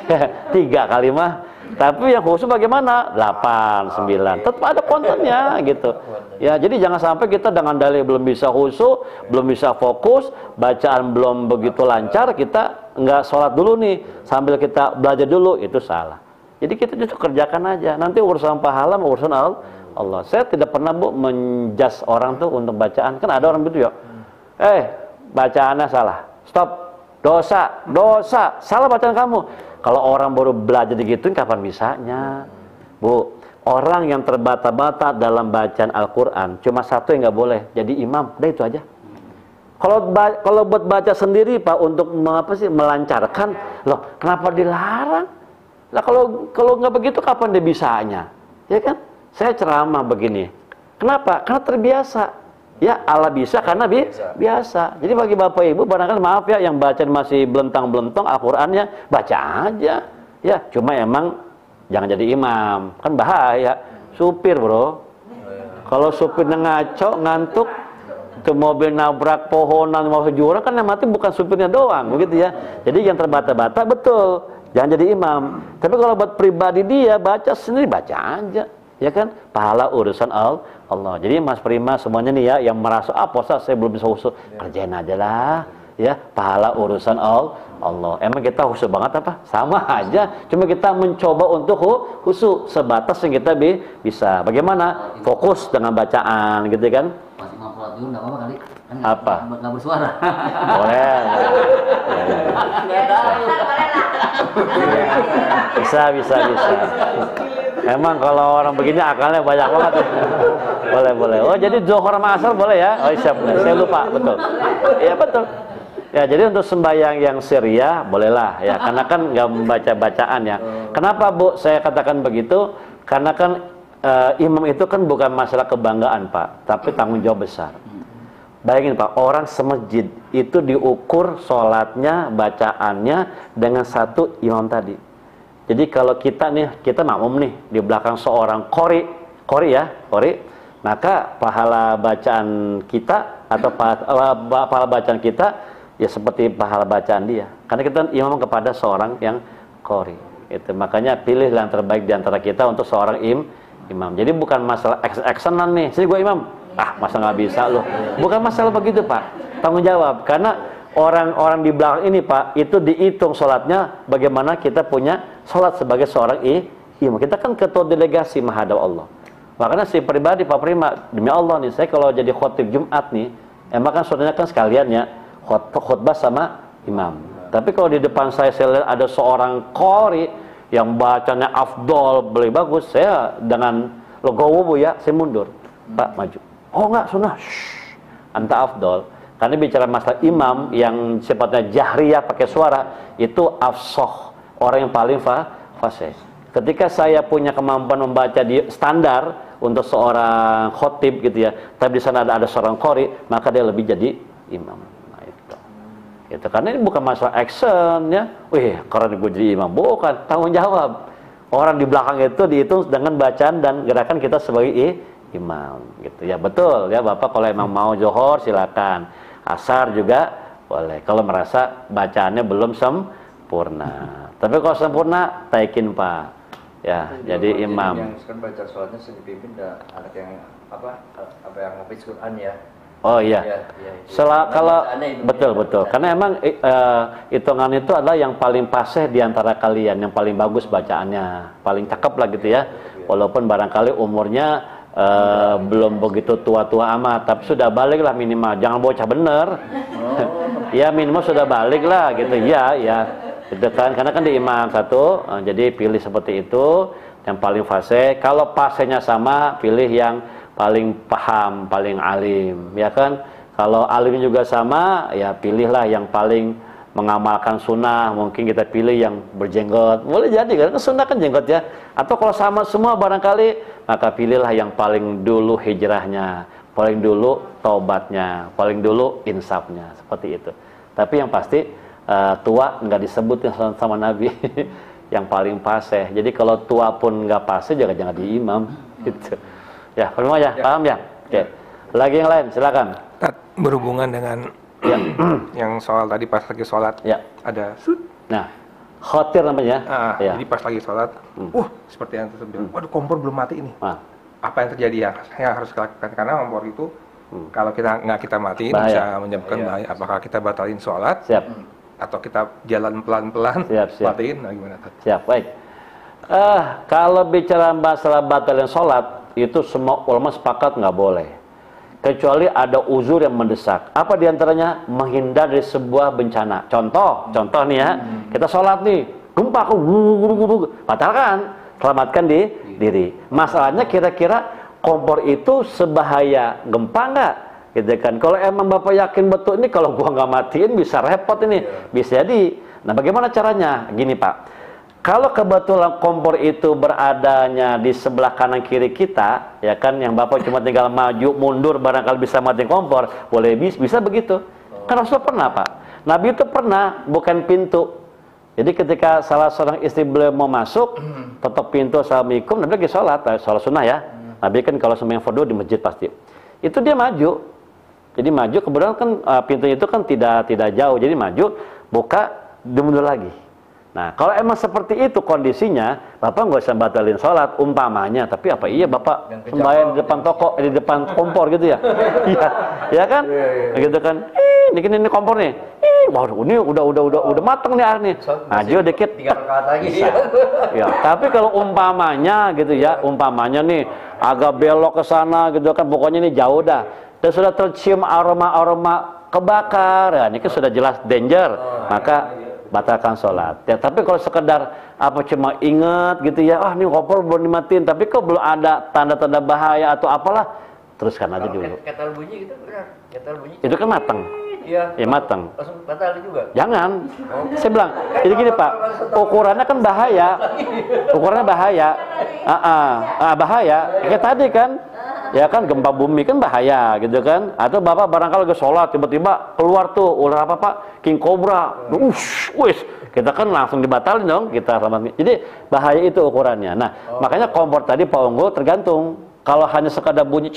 3 kali mah. Tapi yang khusyuk bagaimana? 8, 9. Tetap ada kontennya gitu. Ya, jadi jangan sampai kita dengan dalih belum bisa khusyuk, belum bisa fokus, bacaan belum begitu lancar, kita nggak sholat dulu nih sambil kita belajar dulu, itu salah. Jadi kita justru kerjakan aja. Nanti urusan pahala urusan Allah. Saya tidak pernah Bu menjas orang tuh untuk bacaan. Kan ada orang gitu ya. Bacaannya salah. Stop. Dosa. Salah bacaan kamu. Kalau orang baru belajar digituin kapan bisanya? Bu, orang yang terbata-bata dalam bacaan Al-Quran, cuma satu yang nggak boleh, jadi imam. Udah itu aja. Kalau buat baca sendiri Pak, untuk melancarkan, loh kenapa dilarang? Lah kalau nggak begitu kapan dia bisanya? Ya kan? Saya ceramah begini. Kenapa? Karena terbiasa. Ya Allah bisa karena biasa. Jadi bagi Bapak Ibu barangkali maaf ya yang bacaan masih belentang-belentong Al-Qur'annya, baca aja. Ya, cuma emang jangan jadi imam. Kan bahaya. Supir, Bro. Kalau supirnya ngaco, ngantuk, itu mobil nabrak pohonan mau jurang kan yang mati bukan supirnya doang, begitu ya. Jadi yang terbata-bata betul. Jangan jadi imam. Tapi kalau buat pribadi dia baca sendiri, baca aja. Ya kan? Pahala urusan Allah. Jadi Mas Prima semuanya nih ya yang merasa Ustaz saya belum bisa khusyuk, kerjain aja lah. Ya, pahala urusan Allah. Emang kita khusyuk banget apa? Sama aja. Cuma kita mencoba untuk khusyuk sebatas yang kita bisa. Bagaimana? Fokus dengan bacaan gitu kan? Pas imam sholat dulu nggak apa-apa kali? Kan Apa? Nggak bersuara. Boleh. Bisa. Emang kalau orang begini akalnya banyak banget. Boleh. Oh, jadi Zuhur sama Asar boleh ya? Oh, siap. Saya lupa, betul. Iya, betul. Ya, jadi untuk sembahyang yang syariah bolehlah ya, karena kan nggak membaca bacaan ya. Kenapa Bu saya katakan begitu? Karena kan imam itu kan bukan masalah kebanggaan Pak, tapi tanggung jawab besar. Bayangin Pak, orang semasjid itu diukur sholatnya, bacaannya dengan satu imam tadi. Jadi kalau kita makmum nih di belakang seorang qori, maka pahala bacaan kita atau pahala bacaan kita ya seperti pahala bacaan dia. Karena kita imam kepada seorang yang qori. Itu makanya pilih yang terbaik di antara kita untuk seorang imam. Jadi bukan masalah action-actionan nih. Sini gue imam. Masa nggak bisa loh. Bukan masalah begitu Pak. Tanggung jawab. Karena orang-orang di belakang ini Pak, itu dihitung sholatnya bagaimana kita punya sholat sebagai seorang imam. Kita kan ketua delegasi menghadap Allah. Makanya si pribadi Pak Prima, demi Allah nih, saya kalau jadi khotib Jumat nih, emang kan sholatnya kan sekalian ya, khutbah sama imam. Tapi kalau di depan saya lihat ada seorang qori yang bacanya afdol, lebih bagus, saya dengan legowo Bu ya, saya mundur. Pak, maju. Oh enggak, sunnah. Anta afdol. Karena bicara masalah imam yang sifatnya jahriyah pakai suara, itu afsoh, orang yang paling fasih. Ketika saya punya kemampuan membaca di standar untuk seorang khotib gitu ya, tapi di sana ada seorang qori, maka dia lebih jadi imam. Nah itu karena ini bukan masalah action ya. Karena gue jadi imam, bukan, tanggung jawab. Orang di belakang itu dihitung dengan bacaan dan gerakan kita sebagai imam gitu ya. Betul ya Bapak, kalau emang mau Zuhur silakan, Asar juga boleh kalau merasa bacaannya belum sempurna. Tapi kalau sempurna taikin Pak ya, jadi imam yang sekarang baca sholatnya dipimpin anak yang yang hafiz Quran ya. Oh iya. Kalau betul. Karena emang hitungan itu adalah yang paling fasih di antara kalian, yang paling bagus bacaannya, paling cakep lah gitu ya. Walaupun barangkali umurnya belum begitu tua-tua amat, tapi sudah balik lah minimal, jangan bocah bener. Ya minimal sudah balik lah gitu ya, gitu kan, karena kan di imam satu, jadi pilih seperti itu yang paling fasih. Kalau fasihnya sama, pilih yang paling paham, paling alim, ya kan. Kalau alim juga sama, ya pilihlah yang paling mengamalkan sunnah. Mungkin kita pilih yang berjenggot, boleh jadi kan sunnah kan jenggot ya. Atau kalau sama semua barangkali, maka pilihlah yang paling dulu hijrahnya, paling dulu taubatnya, paling dulu insafnya, seperti itu. Tapi yang pasti tua nggak disebut sama Nabi. Yang paling fasih. Jadi kalau tua pun nggak fasih, jangan di imam gitu. Ya, paham ya? Paham ya? Oke. Lagi yang lain, silakan. Berhubungan dengan yang soal tadi pas lagi sholat, ada nah, khotir namanya. Jadi pas lagi sholat, seperti yang tersebut bilang, waduh kompor belum mati ini. Apa yang terjadi ya? Yang harus dilakukan karena kompor itu kalau kita mati bisa menyebabkan bahaya. Apakah kita batalin sholat? Atau kita jalan pelan-pelan matiin? Nah, gimana? Siap, baik. Kalau bicara masalah batalin sholat, itu semua ulama sepakat nggak boleh. Kecuali ada uzur yang mendesak. Apa diantaranya? Menghindar dari sebuah bencana. Contoh nih ya, kita sholat nih, gempa, batalkan, selamatkan diri. Masalahnya kira-kira kompor itu sebahaya gempa nggak? Gitu kan. Kalau emang Bapak yakin betul ini kalau gua nggak matiin bisa repot ini, bisa jadi. Nah, bagaimana caranya? Gini Pak, kalau kebetulan kompor itu beradanya di sebelah kanan kiri kita, ya kan, yang Bapak cuma tinggal maju mundur barangkali bisa matiin kompor, boleh bisa begitu. Kan Rasul pernah Pak, Nabi itu pernah bukan pintu. Jadi ketika salah seorang istri beliau mau masuk, tutup pintu, assalamualaikum, Nabi lagi sholat sunnah ya. Nabi kan kalau sembahyang fardu di masjid pasti. Itu dia maju. Jadi maju, kemudian kan pintunya itu kan tidak jauh, jadi maju, buka, dia mundur lagi. Nah, kalau emang seperti itu kondisinya, Bapak nggak usah batalin sholat, umpamanya. Tapi apa iya Bapak sembahyang di depan toko, di depan kompor gitu ya? Iya, ya kan? Gitu kan? Ini kompor nih. Waduh, ini udah mateng nih air nih. Maju dikit. Bisa. Ya, tapi kalau umpamanya gitu ya, umpamanya nih agak belok ke sana gitu kan, pokoknya ini jauh dah. Dan sudah tercium aroma kebakar, ya ini kan sudah jelas danger, maka batalkan sholat. Ya, tapi kalau sekedar apa cuma ingat gitu ya, ini kompor belum dimatiin, tapi kok belum ada tanda-tanda bahaya atau apalah, teruskan aja dulu. Ketel bunyi gitu benar. Ketel bunyi. Itu kan matang. Iya. Ya matang. Langsung batal juga. Jangan. Saya bilang, jadi gini Pak, ukurannya kan bahaya. Ukurannya bahaya. Bahaya. Kayak tadi kan. Ya kan gempa bumi kan bahaya gitu kan. Atau Bapak barangkali lagi sholat tiba-tiba keluar tuh ular apa Pak? King Cobra. Wis. Kita kan langsung dibatalin dong kita selamat. Jadi bahaya itu ukurannya. Nah, makanya kompor tadi Pak Unggul tergantung. Kalau hanya sekadar bunyi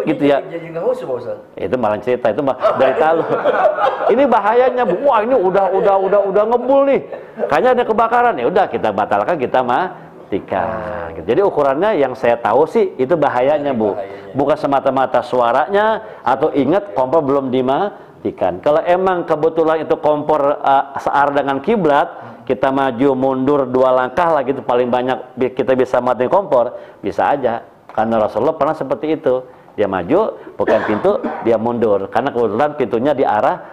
gitu ya. Jadi nggak khusus Pak Ustaz. Itu malah cerita, itu dari talu. Ini bahayanya, wah ini udah ngebul nih. Kayaknya ada kebakaran, ya udah kita batalkan, kita matikan. Jadi ukurannya yang saya tahu sih itu bahayanya Bu. Bukan semata-mata suaranya atau ingat kompor belum dimatikan. Kalau emang kebetulan itu kompor searah dengan kiblat, kita maju mundur 2 langkah lah gitu paling banyak kita bisa matiin kompor, bisa aja. Karena Rasulullah pernah seperti itu. Dia maju, bukan pintu, dia mundur. Karena kebetulan pintunya di arah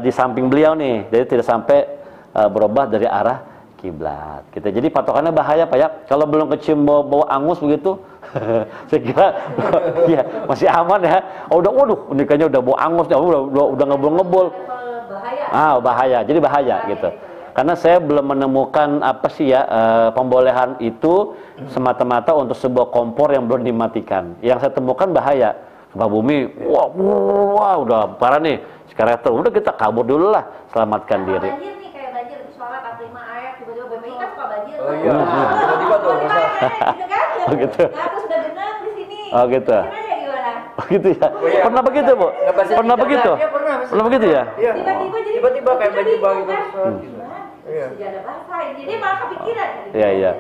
di samping beliau nih. Jadi tidak sampai berubah dari arah kiblat. Gitu. Jadi patokannya bahaya Pak ya. Kalau belum kecium bau angus begitu, saya kira ya masih aman ya. Waduh, ini kayaknya udah bau angus, udah ngebul-ngebul. Bahaya. Jadi bahaya gitu. Karena saya belum menemukan apa sih ya pembolehan itu semata-mata untuk sebuah kompor yang belum dimatikan. Yang saya temukan bahaya. Gempa bumi, wah udah parah nih. Sekarang udah kita kabur dulu lah, selamatkan diri. Banjir nih kayak banjir di sholat 45 ayat tiba-tiba BPI kan suka banjir. Oh iya. Tiba-tiba tuh Ustaz. Oh gitu. Terus udah genang di sini. Oh gitu. Gimana? Oh gitu ya. Pernah begitu Bu? Pernah begitu? Pernah begitu ya? Tiba-tiba kayak banjir gitu. Sejadah basah, jadi malah kepikiran. Iya.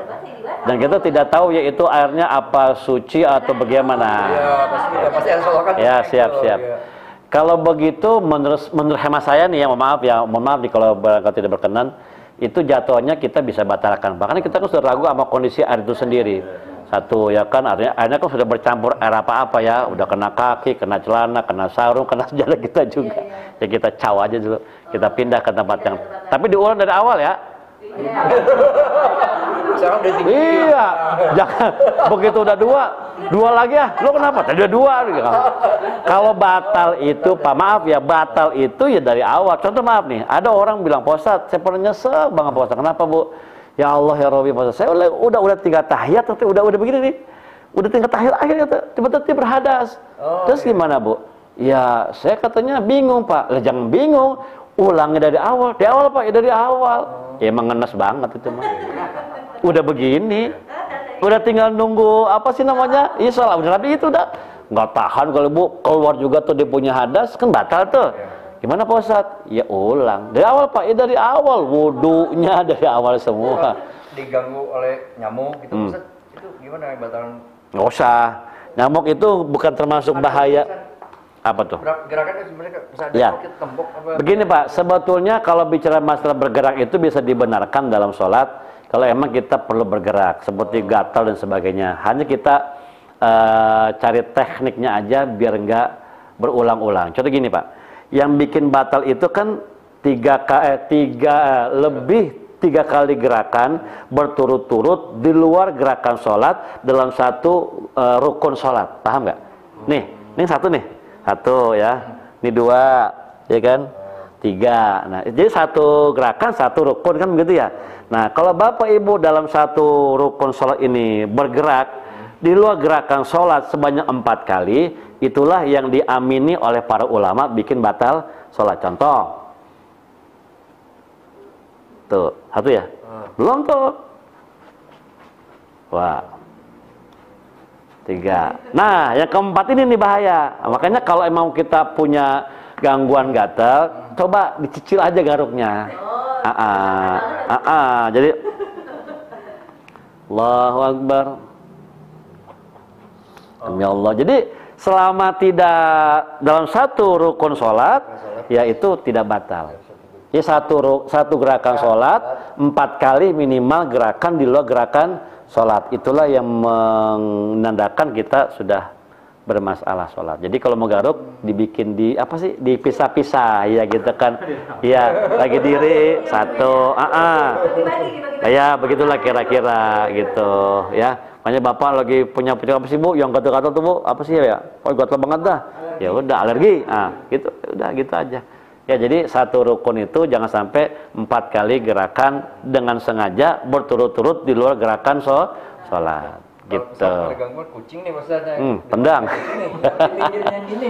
Dan kita tidak tahu ya itu airnya apa suci atau bagaimana. Pasti ada solokan. Ya, siap. Kalau begitu menurut hemat saya nih ya, mohon maaf nih kalau barangkali tidak berkenan, itu jatuhnya kita bisa batalkan. Bahkan kita kan sudah ragu sama kondisi air itu sendiri. Satu ya kan airnya kan sudah bercampur air apa-apa ya, udah kena kaki, kena celana, kena sarung, kena sejadah kita juga. Ya kita caw aja dulu, kita pindah ke tempat yang. Tapi diulang dari awal ya. Iya, jangan begitu udah dua lagi ya. Lo kenapa? Tadi udah 2. Kalau batal itu, Pak maaf ya, batal itu ya dari awal. Contoh maaf nih, ada orang bilang Pak Ustadz, saya pernah nyesel banget Pak Ustadz. Kenapa Bu? Ya Allah ya Rabbi Pak Ustadz, saya udah tinggal tahiyat, udah begini nih, udah tinggal tahiyat akhirnya tiba-tiba berhadas. Terus gimana Bu? Ya saya katanya bingung Pak. Jangan bingung, ulangi dari awal. Dari awal Pak, ya dari awal. Ya emang ngenes banget itu mah. Udah begini, udah tinggal nunggu apa sih namanya? Iya salah, udah tapi itu udah nggak tahan kalau Bu keluar juga tuh dia punya hadas kan batal tuh. Gimana Pak Ustadz? Ya ulang dari awal Pak, ya dari awal wudunya dari awal semua. Diganggu oleh nyamuk gitu Ustadz, itu gimana batalan? Nggak usah, nyamuk itu bukan termasuk bahaya. Apa tuh? Gerakannya sebenarnya bisa ya. Tembok apa? Begini Pak, sebetulnya kalau bicara masalah bergerak itu bisa dibenarkan dalam sholat kalau emang kita perlu bergerak seperti gatal dan sebagainya. Hanya kita cari tekniknya aja biar enggak berulang-ulang. Contoh gini Pak, yang bikin batal itu kan 3 lebih 3 kali gerakan berturut-turut di luar gerakan sholat dalam satu rukun sholat. Paham nggak? Nih, ini satu nih, satu ya. Ini 2, ya kan? 3. Nah, jadi satu gerakan, satu rukun kan begitu ya. Nah, kalau Bapak Ibu dalam satu rukun sholat ini bergerak di luar gerakan sholat sebanyak 4 kali, itulah yang diamini oleh para ulama bikin batal sholat. Contoh, tuh, satu ya? Belum tuh. Wah. 3. Nah, yang keempat ini nih bahaya. Makanya kalau emang kita punya gangguan gatal, coba dicicil aja garuknya. Jadi Allahu Akbar. Demi Allah. Jadi selama tidak dalam satu rukun sholat, yaitu tidak batal. Jadi satu gerakan sholat 4 kali minimal gerakan di luar gerakan sholat. Itulah yang menandakan kita sudah bermasalah sholat. Jadi kalau mau garuk dibikin di apa sih, dipisah-pisah ya gitu kan. Ya, lagi diri satu, ya begitulah kira-kira gitu ya. Makanya Bapak lagi punya apa sih Bu, yang gatal-gatal tuh Bu, apa sih ya? Oh gatal banget dah. Ya udah alergi. Gitu, udah gitu aja. Ya, jadi satu rukun itu jangan sampai 4 kali gerakan dengan sengaja berturut-turut di luar gerakan sholat. Gitu. Kalau gangguan kucing nih maksudnya. Tendang. Pinggirnya gini.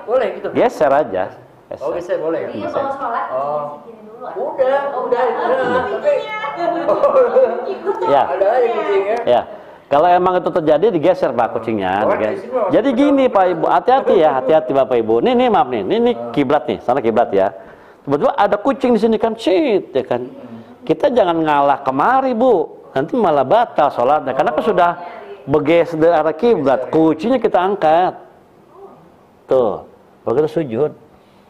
Boleh gitu. Geser aja. Geser. Oh, geser boleh ya? Iya, kalau sholat sisirin dulu. Udah. Ya. Ada aja kucingnya. Ya. Kalau emang itu terjadi digeser Pak kucingnya. Jadi gini Pak Ibu, hati-hati ya, hati-hati Bapak Ibu. Nih maaf nih, ini kiblat nih, sana kiblat ya. Tiba-tiba ada kucing di sini kan, shit ya kan. Kita jangan ngalah kemari Bu, nanti malah batal sholatnya. Karena kan sudah bergeser dari arah kiblat, kucingnya kita angkat. Tuh, begitu sujud.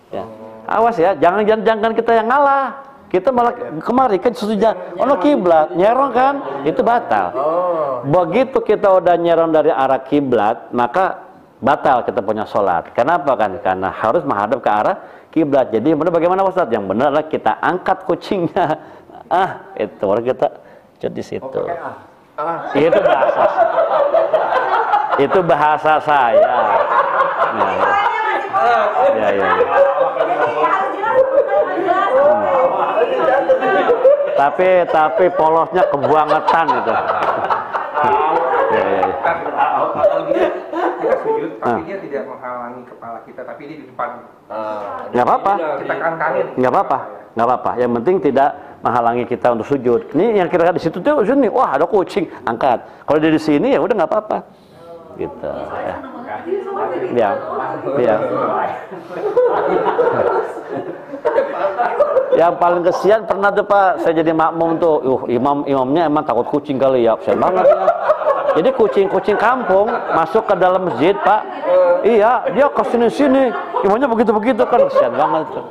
Ya. Awas ya, jangan kita yang ngalah. Kita malah kemari kan sesudahnya ono kiblat nyerong kan, itu batal. Begitu kita udah nyerong dari arah kiblat, maka batal kita punya sholat. Kenapa kan? Karena harus menghadap ke arah kiblat. Jadi benar bagaimana Ustaz? Yang benar adalah kita angkat kucingnya. Itu baru kita cut di situ. Itu bahasa. Itu bahasa saya. Ya. Tapi polosnya kebangetan gitu. Ya. Kita sujud, tapi dia tidak menghalangi kepala kita, tapi dia di depan. Nggak apa-apa. Kita kangkangin. Nggak apa-apa. Yang penting tidak menghalangi kita untuk sujud. Ini yang kira-kira di situ tuh sini, wah ada kucing, angkat. Kalau dia di sini ya udah nggak apa-apa. Gitu. Ya. Yang paling kesian pernah tuh Pak, saya jadi makmum tuh, imamnya emang takut kucing kali ya, kesian banget ya. Jadi kucing kampung masuk ke dalam masjid Pak, iya dia ke sini, imamnya begitu kan, kesian banget tuh.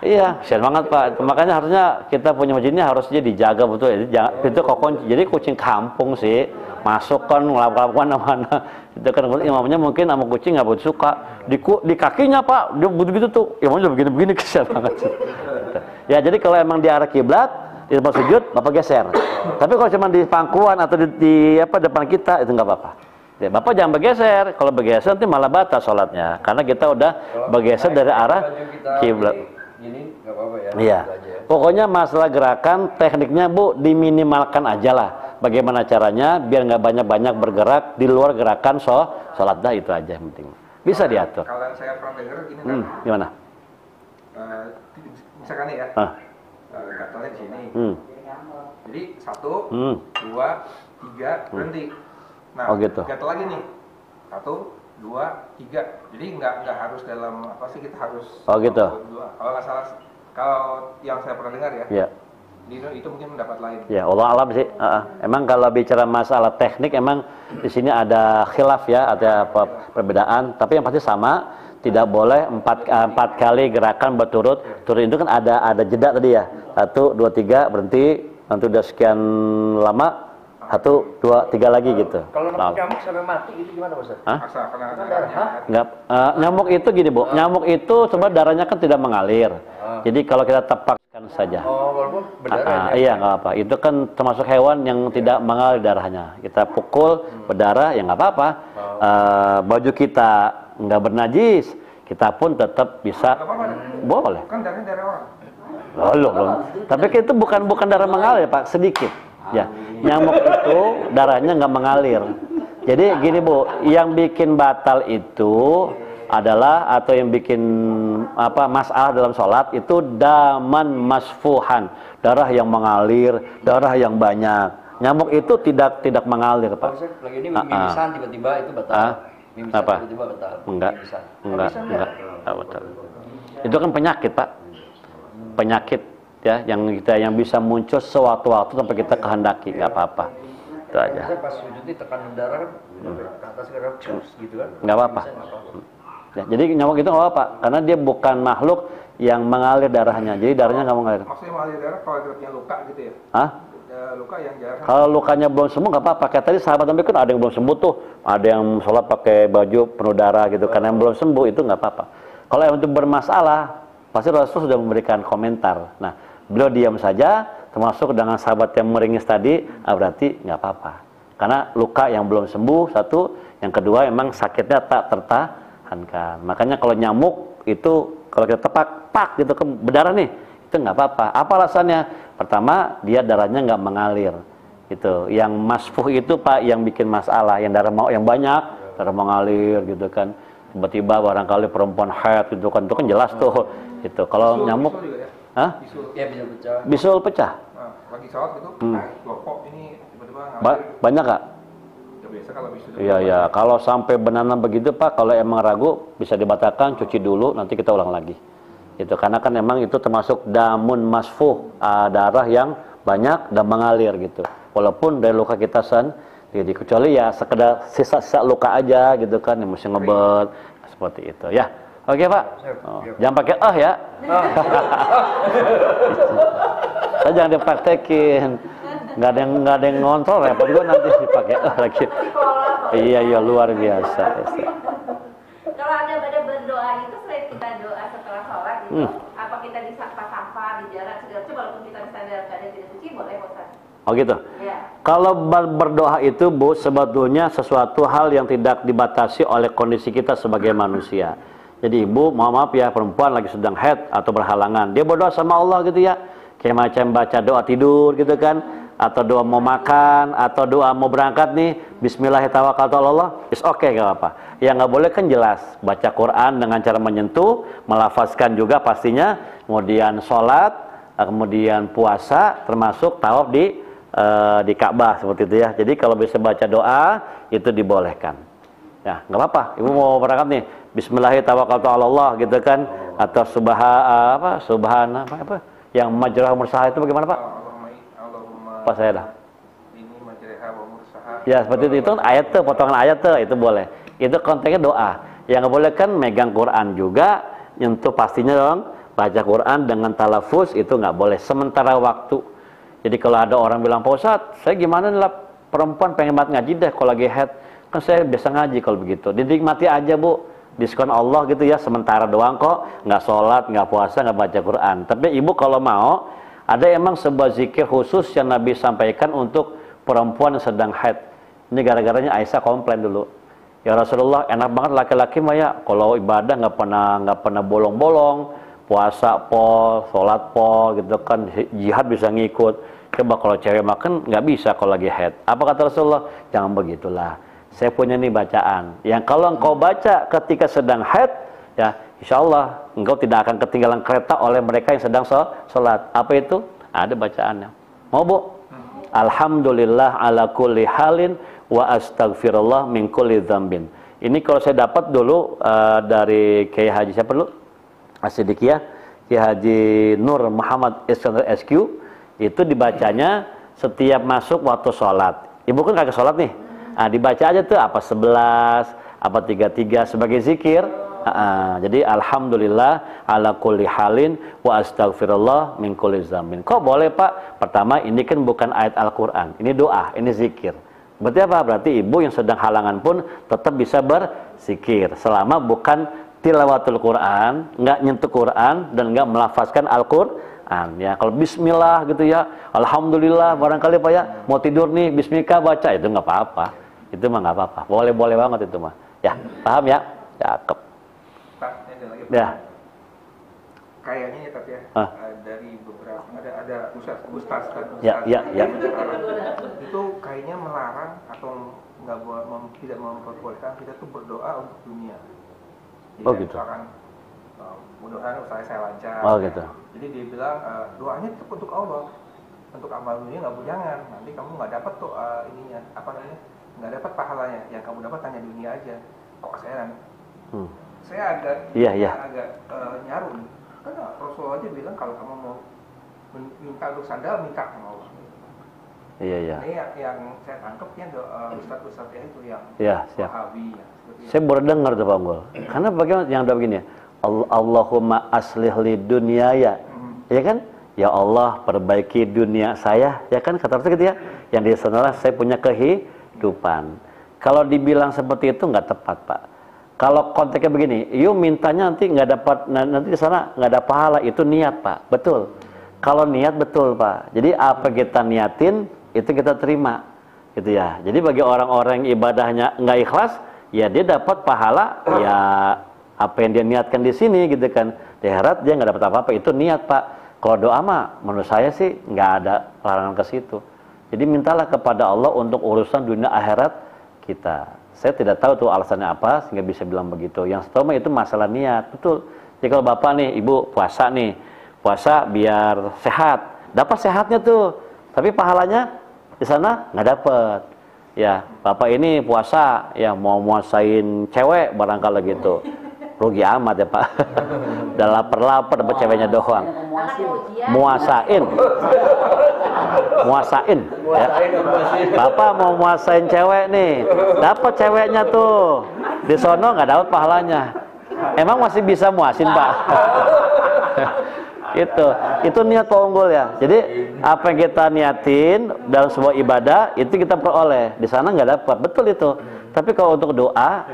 Iya, kesian banget Pak. Makanya harusnya kita punya masjidnya harusnya dijaga betul. Jadi itu kunci. Jadi kucing kampung sih masuk kan ngelakukan mana-mana. Itu kan imamnya mungkin sama kucing nggak begitu suka. Di kakinya Pak, dia begitu tuh. Imamnya begini kesian banget. Ya jadi kalau emang di arah kiblat di tempat sujud, Bapak geser. Tapi kalau cuma di pangkuan atau di depan kita itu nggak apa-apa. Ya, Bapak jangan bergeser. Kalau bergeser nanti malah batal sholatnya. Karena kita udah bergeser dari arah kiblat. Gini nggak apa-apa ya. Iya. Pokoknya masalah gerakan tekniknya Bu diminimalkan aja lah. Bagaimana caranya biar nggak banyak-banyak bergerak di luar gerakan sholat dah, itu aja yang penting. Bisa diatur. Kalau yang saya pernah dengar gini kan. Gimana? Misalkan nih ya. Gatalnya di sini. Jadi 1, 2, 3 berhenti. Nah, gitu. gatal lagi nih. 1, 2, 3. Jadi nggak harus dalam apa sih, kita harus gitu. Kalau nggak salah, kalau yang saya pernah dengar ya. Iya. Itu mungkin pendapat lain. Ya, Allah alam sih. Emang kalau bicara masalah teknik emang di sini ada khilaf ya, ada perbedaan, tapi yang pasti sama, tidak boleh 4 kali gerakan berturut. Turut itu kan ada jeda tadi ya. 1, 2, 3 berhenti, nanti udah sekian lama 1, 2, 3 lagi gitu. Kalau nyamuk sampai mati itu gimana Ustaz? Enggak, nyamuk itu gini Bu, nyamuk itu sebenarnya darahnya kan tidak mengalir. Jadi kalau kita tepakkan saja. Oh, walaupun berdarah. Iya nggak apa. Itu kan termasuk hewan yang tidak mengalir darahnya. Kita pukul berdarah ya nggak apa-apa. Baju kita nggak bernajis, kita pun tetap bisa boleh. Kan darahnya darah orang. Belum. Tapi itu bukan darah mengalir Pak, sedikit. Ya, nyamuk itu darahnya nggak mengalir. Jadi gini Bu, yang bikin batal itu adalah atau yang bikin masalah dalam sholat itu daman masfuhan, darah yang mengalir, darah yang banyak. Nyamuk itu tidak mengalir Pak. Lagi ini mimisan tiba-tiba itu batal. Mimisan apa? tiba-tiba batal. Enggak batal. Itu kan penyakit Pak. Penyakit ya yang bisa muncul sewaktu-waktu tanpa kita kehendaki, nggak apa-apa. Itu aja. Pas sujud tekan darah kan ke atas gitu kan. Nggak apa-apa. Ya, jadi nyamuk itu nggak apa-apa karena dia bukan makhluk yang mengalir darahnya. Jadi darahnya nggak mengalir. Maksudnya mengalir darah kalau dia luka gitu ya? Hah? Luka yang jarang. Kalau lukanya belum sembuh nggak apa-apa. Kayak tadi sahabat Nabi kan ada yang belum sembuh tuh, ada yang sholat pakai baju penuh darah gitu. Karena yang belum sembuh itu nggak apa-apa. Kalau yang itu bermasalah, pasti Rasul sudah memberikan komentar. Nah, beliau diam saja, termasuk dengan sahabat yang meringis tadi, berarti nggak apa-apa. Karena luka yang belum sembuh satu, yang kedua memang sakitnya tak tertahankan. Makanya kalau nyamuk itu kalau kita tepak, pak gitu ke berdarah nih, itu nggak apa-apa. Apa alasannya? Pertama, dia darahnya nggak mengalir. Itu yang masfuh itu Pak yang bikin masalah, yang darah mau yang banyak, darah mengalir gitu kan. Tiba-tiba barangkali perempuan haid gitu kan, itu kan jelas tuh. Itu kalau nyamuk, Ya bisa pecah. bisul pecah. Nah, lagi sholat gitu, lopok ini tiba-tiba Banyak Kak? Ya biasa kalau bisul. Iya, kalau sampai benar-benar begitu Pak, kalau emang ragu bisa dibatalkan, cuci dulu, nanti kita ulang lagi. Itu karena kan emang itu termasuk damun masfuh, darah yang banyak dan mengalir gitu. Walaupun dari luka kita jadi kecuali ya sekedar sisa-sisa luka aja gitu kan, yang mesti ngebet seperti itu ya. Oke Pak, jangan pakai ya. Jangan dipraktekin, nggak ada yang ngontrol repot juga nanti dipakai lagi. Iya luar biasa. Kalau ada berdoa itu selain kita doa setelah sholat gitu, apa kita disapa-sapa di jalan segala macam walaupun kita bisa dalam keadaan tidak suci boleh Ustaz? Oh gitu. Ya. Kalau berdoa itu Bu sebetulnya sesuatu hal yang tidak dibatasi oleh kondisi kita sebagai manusia. Jadi Ibu, mohon maaf ya, perempuan lagi sedang haid atau berhalangan, dia berdoa sama Allah gitu ya, kayak macam baca doa tidur gitu kan, atau doa mau makan, atau doa mau berangkat nih, Bismillahirrahmanirrahim, is oke, gak apa-apa. Yang nggak boleh kan jelas, baca Quran dengan cara menyentuh, melafazkan juga pastinya, kemudian sholat, kemudian puasa, termasuk tawaf di Ka'bah seperti itu ya. Jadi kalau bisa baca doa itu dibolehkan. Ya, nggak apa-apa. Ibu mau berangkat nih, Bismillahirrahmanirrahim gitu kan, atau subhana apa? Yang majrah mursaha itu bagaimana Pak? Pas saya dah. Ini majreha wa mursaha. Ya seperti itu ayat tuh, potongan ayat tuh itu boleh. Itu konteksnya doa. Yang nggak boleh kan megang Quran juga, nyentuh pastinya dong. Baca Quran dengan talafuz itu nggak boleh sementara waktu. Jadi kalau ada orang bilang, Pak Ustadz, saya gimana nih lah perempuan pengen banget ngaji deh kalau lagi haid. Kan saya biasa ngaji kalau begitu. Dinikmati aja Bu, diskon Allah gitu ya, sementara doang kok. Nggak sholat, nggak puasa, nggak baca Quran. Tapi Ibu kalau mau, ada emang sebuah zikir khusus yang Nabi sampaikan untuk perempuan yang sedang haid. Ini gara-garanya Aisyah komplain dulu. Ya Rasulullah, enak banget laki-laki mah ya, kalau ibadah nggak pernah bolong-bolong, puasa pol, sholat pol gitu kan, jihad bisa ngikut. Coba kalau cewek makan nggak bisa kalau lagi haid. Apa kata Rasulullah? Jangan begitulah. Saya punya nih bacaan. Yang kalau engkau baca ketika sedang haid, ya insya Allah engkau tidak akan ketinggalan kereta oleh mereka yang sedang sholat. Apa itu? Ada bacaannya. Mau Bu? Alhamdulillah ala kulli halin wa astaghfirullah min kulli dzambin. Ini kalau saya dapat dulu dari Kiai Haji siapa dulu? As-Siddiqiyah, Kiai Haji Nur Muhammad Iskandar SQ, itu dibacanya setiap masuk waktu sholat. Ibu kan kagak sholat nih. Dibaca aja tuh apa 11, apa 33 sebagai zikir. Jadi alhamdulillah ala kulli halin wa astaghfirullah min kulli dzambin. Kok boleh Pak? Pertama, ini kan bukan ayat Al-Qur'an. Ini doa, ini zikir. Berarti apa? Berarti ibu yang sedang halangan pun tetap bisa berzikir selama bukan tilawatul Quran, nggak nyentuh Quran dan nggak melafazkan Al-Quran. Ya, kalau Bismillah gitu ya, Alhamdulillah barangkali Pak ya mau tidur nih, Bismillah baca itu nggak apa-apa. Itu mah nggak apa-apa. Boleh banget itu mah. Ya, paham ya? Cakep. Pak, ada lagi. Ya. Kayaknya ya tapi ya dari beberapa ada ustaz ya. Itu kayaknya melarang atau tidak memperbolehkan kita tuh berdoa untuk dunia. Jadi Oh gitu. Misalkan mudah-mudahan usaha saya lancar. Oh gitu. Jadi dia bilang doanya tetap untuk Allah, untuk amal dunia nggak jangan. Nanti kamu nggak dapat tuh ininya apa namanya, nggak dapat pahalanya. Yang kamu dapat hanya dunia aja. Kok saya agak nyaru nih. Karena Rasulullah aja bilang kalau kamu mau minta untuk sandal, minta sama Allah. Iya. Ini yang saya tangkap ya ustaz-ustaz ya itu yang Wahabi ya. Saya baru dengar tuh Pak Unggul. Karena bagaimana yang ada begini, Allahumma aslih li dunyaya. Ya kan? Ya Allah, perbaiki dunia saya. Ya kan kata Rasul gitu ya. Yang di sana saya punya kehidupan. Kalau dibilang seperti itu nggak tepat, Pak. Kalau konteksnya begini, yuk mintanya nanti nggak dapat, nanti di sana nggak ada pahala, itu niat Pak, betul. Kalau niat betul Pak. Jadi apa kita niatin itu kita terima, gitu ya. Jadi bagi orang-orang yang ibadahnya nggak ikhlas, ya dia dapat pahala, ya apa yang dia niatkan di sini, gitu kan. Di akhirat dia nggak dapat apa-apa, itu niat Pak. Kalau doa mah, menurut saya sih nggak ada larangan ke situ. Jadi mintalah kepada Allah untuk urusan dunia akhirat kita. Saya tidak tahu tuh alasannya apa sehingga bisa bilang begitu. Yang pertama itu masalah niat, betul. Jadi kalau bapak nih, ibu puasa nih, puasa biar sehat, dapat sehatnya tuh, tapi pahalanya di sana nggak dapat. Ya, bapak ini puasa, ya mau muasain cewek barangkali gitu, rugi amat ya Pak. Udah lapar dapat ceweknya doang. Muasain ya. Bapak mau muasain cewek nih, dapat ceweknya tuh, di sono nggak dapat pahalanya. Emang masih bisa muasin Pak? Itu niat Pak Unggul ya. Jadi apa yang kita niatin dalam sebuah ibadah itu kita peroleh, di sana nggak dapat, betul itu. Tapi kalau untuk doa,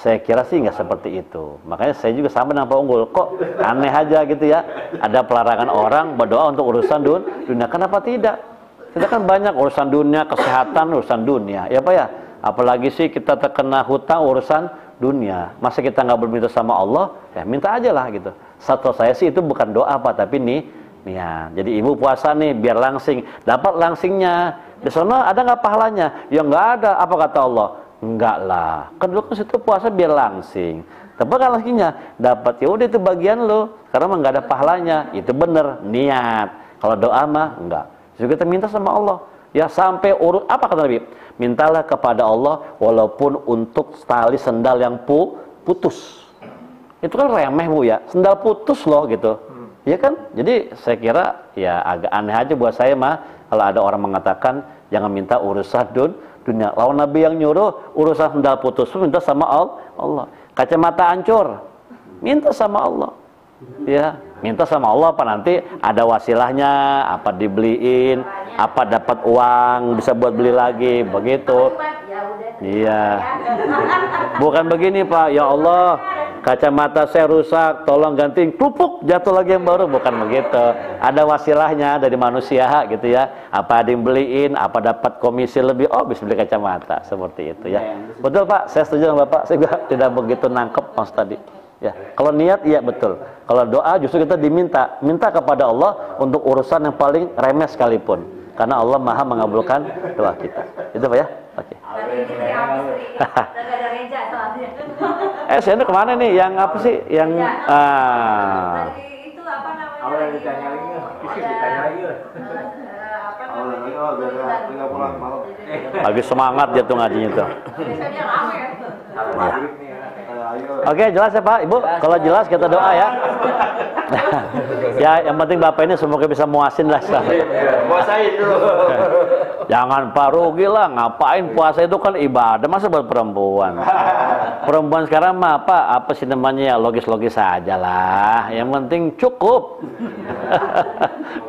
saya kira sih nggak seperti itu. Makanya saya juga sama dengan Pak Unggul. Kok aneh aja gitu ya. Ada pelarangan orang berdoa untuk urusan dunia. Kenapa tidak? Kita kan banyak urusan dunia, kesehatan, urusan dunia. Ya Pak ya? Apalagi sih kita terkena hutang urusan dunia. Masa kita nggak berminta sama Allah? Ya minta aja lah gitu. Satu saya sih itu bukan doa Pak, tapi niat. Jadi ibu puasa nih biar langsing. Dapat langsingnya. Di sana ada nggak pahalanya? Ya nggak ada. Apa kata Allah? Enggak lah, kan dulu kan situ puasa biar langsing. Tapi kan langsingnya dapat, ya udah itu bagian lo, karena mah nggak ada pahalanya. Itu bener niat. Kalau doa mah enggak. Jadi kita minta sama Allah. Ya sampai apa kata Nabi? Mintalah kepada Allah walaupun untuk tali sendal yang putus. Itu kan remeh Bu ya, sendal putus loh gitu. Ya kan? Jadi saya kira ya agak aneh aja buat saya mah kalau ada orang mengatakan jangan minta urusan dunia. Lawan Nabi yang nyuruh urusan sendal putus minta sama Allah. Kacamata hancur, minta sama Allah. Ya, minta sama Allah apa nanti ada wasilahnya, apa dibeliin, apa dapat uang bisa buat beli lagi, begitu. Iya. Bukan begini Pak, ya Allah, kacamata saya rusak, tolong ganti, klupuk jatuh lagi yang baru, bukan begitu. Ada wasilahnya dari manusia gitu ya. Apa ada yang beliin, apa dapat komisi lebih, oh bisa beli kacamata, seperti itu ya. Betul Pak, saya setuju sama Bapak, saya juga tidak begitu nangkep Mas tadi. Ya, kalau niat iya betul. Kalau doa justru kita minta kepada Allah untuk urusan yang paling remeh sekalipun. Karena Allah Maha mengabulkan doa kita. Itu Pak ya? Oke. Saya kemana nih? Yang apa sih? Yang itu apa namanya? Awal yang ditanya lagi, ditanya lagi. lagi semangat dia tuh ngajinya tuh. Biasanya rame. Oke, jelas ya Pak, Ibu. Kalau jelas kita doa ya. Ya, yang penting Bapak ini semoga bisa muasin lah. Puasain dulu. Jangan Pak, rugi lah. Ngapain puasa itu kan ibadah, masa buat perempuan. Perempuan sekarang mah apa sih namanya ya, logis-logis saja lah. Yang penting cukup.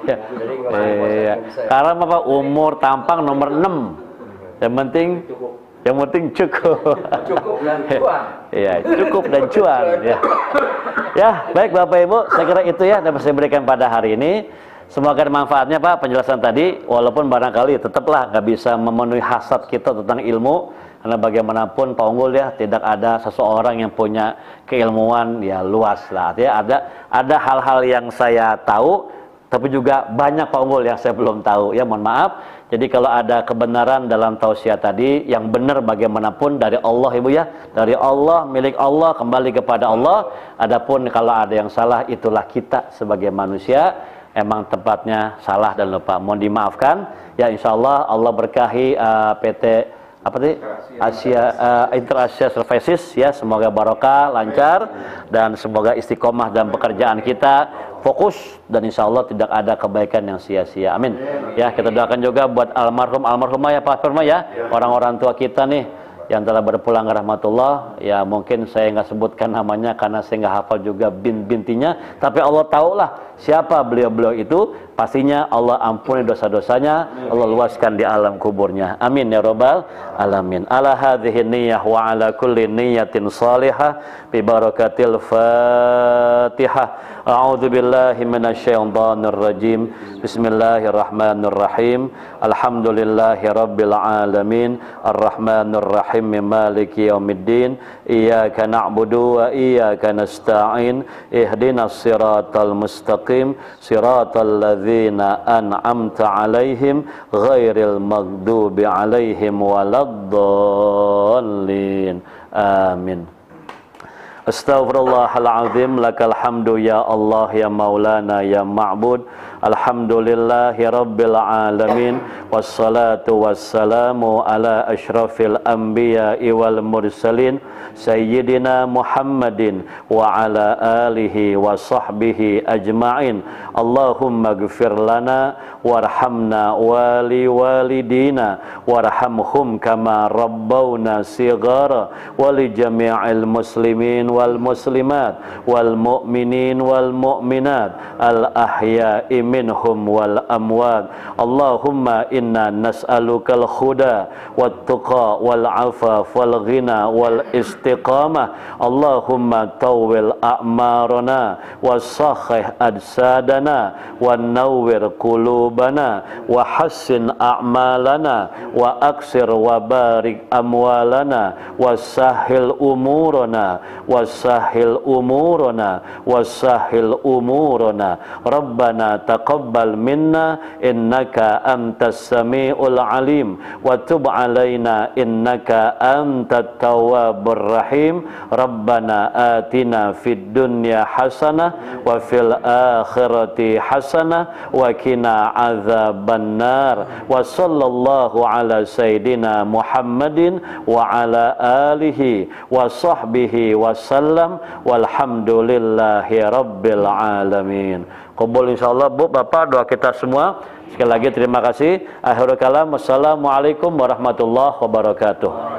Iya. Sekarang Pak umur tampang nomor 6. Yang penting Yang penting cukup. Cukup dan cuan. Iya, cukup dan cuan. Ya. Ya, baik Bapak Ibu, saya kira itu ya dapat saya berikan pada hari ini. Semoga ada manfaatnya Pak penjelasan tadi, walaupun barangkali tetaplah nggak bisa memenuhi hasad kita tentang ilmu, karena bagaimanapun Pak Unggul ya tidak ada seseorang yang punya keilmuan ya luas lah. Artinya ada hal-hal yang saya tahu, tapi juga banyak Pak Unggul yang saya belum tahu ya, mohon maaf. Jadi kalau ada kebenaran dalam tausiah tadi yang benar bagaimanapun dari Allah Ibu ya, dari Allah, milik Allah, kembali kepada Allah. Adapun kalau ada yang salah itulah kita sebagai manusia emang tempatnya salah dan lupa, mohon dimaafkan ya. Insya Allah Allah berkahi PT apa tadi Inter Asia Services ya, semoga barokah, lancar, dan semoga istiqomah dalam pekerjaan kita, fokus, dan insya Allah tidak ada kebaikan yang sia-sia, amin ya. Kita doakan juga buat almarhumah ya Pak Firma ya, orang-orang tua kita nih yang telah berpulang ke rahmatullah ya. Mungkin saya nggak sebutkan namanya karena saya nggak hafal juga bintinya, tapi Allah tahulah siapa beliau-beliau itu. Pastinya Allah ampuni dosa-dosanya, Allah luaskan di alam kuburnya, amin ya robbal alamin. Ala hadhihi niyyah wa ala kulli niyyatin salihah bi barakatil Fatihah. A'udzu billahi minasyaitonir rajim. Bismillahirrahmanirrahim. Alhamdulillahi rabbil alamin. Arrahmanir rahim. Maliki yaumiddin. Iyyaka na'budu wa iyyaka nasta'in. Ihdinas siratal mustaqim. Siratal ladzina an'amta 'alaihim ghairil maghdubi 'alaihim waladdallin. Amin. Astaghfirullahaladzim. Lakal hamdu ya Allah ya Maulana ya Ma'bud. Alhamdulillahi rabbil alamin. Wassalatu wassalamu ala ashrafil anbiya'i wal mursalin Sayyidina Muhammadin wa ala alihi wa sahbihi ajma'in. Allahumma gfir lana warhamna wali walidina warhamhum kama rabbawna sighara wali jami'il muslimin wal muslimat wal mu'minin wal mu'minat al ahya'i minhum wal amwat. Allahumma inna nas'alukal huda wat tuqa wal afaf wal ghina wal istiqamah. Allahumma tawwil a'marana wasakhih adsadana wa nawwir qulubana wa hassin a'malana wa aksir wa barik amwalana wa sahil umurana wa sahil umurana wa sahil umurana. Rabbana taqabbal minna innaka antas sami'ul alim wa tub alaina innaka antat tawwabur rahim. Rabbana atina fid dunya hasanah wa fil akhirati hasanah wa qina adzabannar. Wa sallallahu ala sayyidina Muhammadin wa ala alihi wa sahbihi wa sallam walhamdulillahi rabbil alamin. Qabul insyaallah Bu, Bapak, doa kita semua. Sekali lagi terima kasih. Akhirul kalam, wassalamualaikum warahmatullahi wabarakatuh.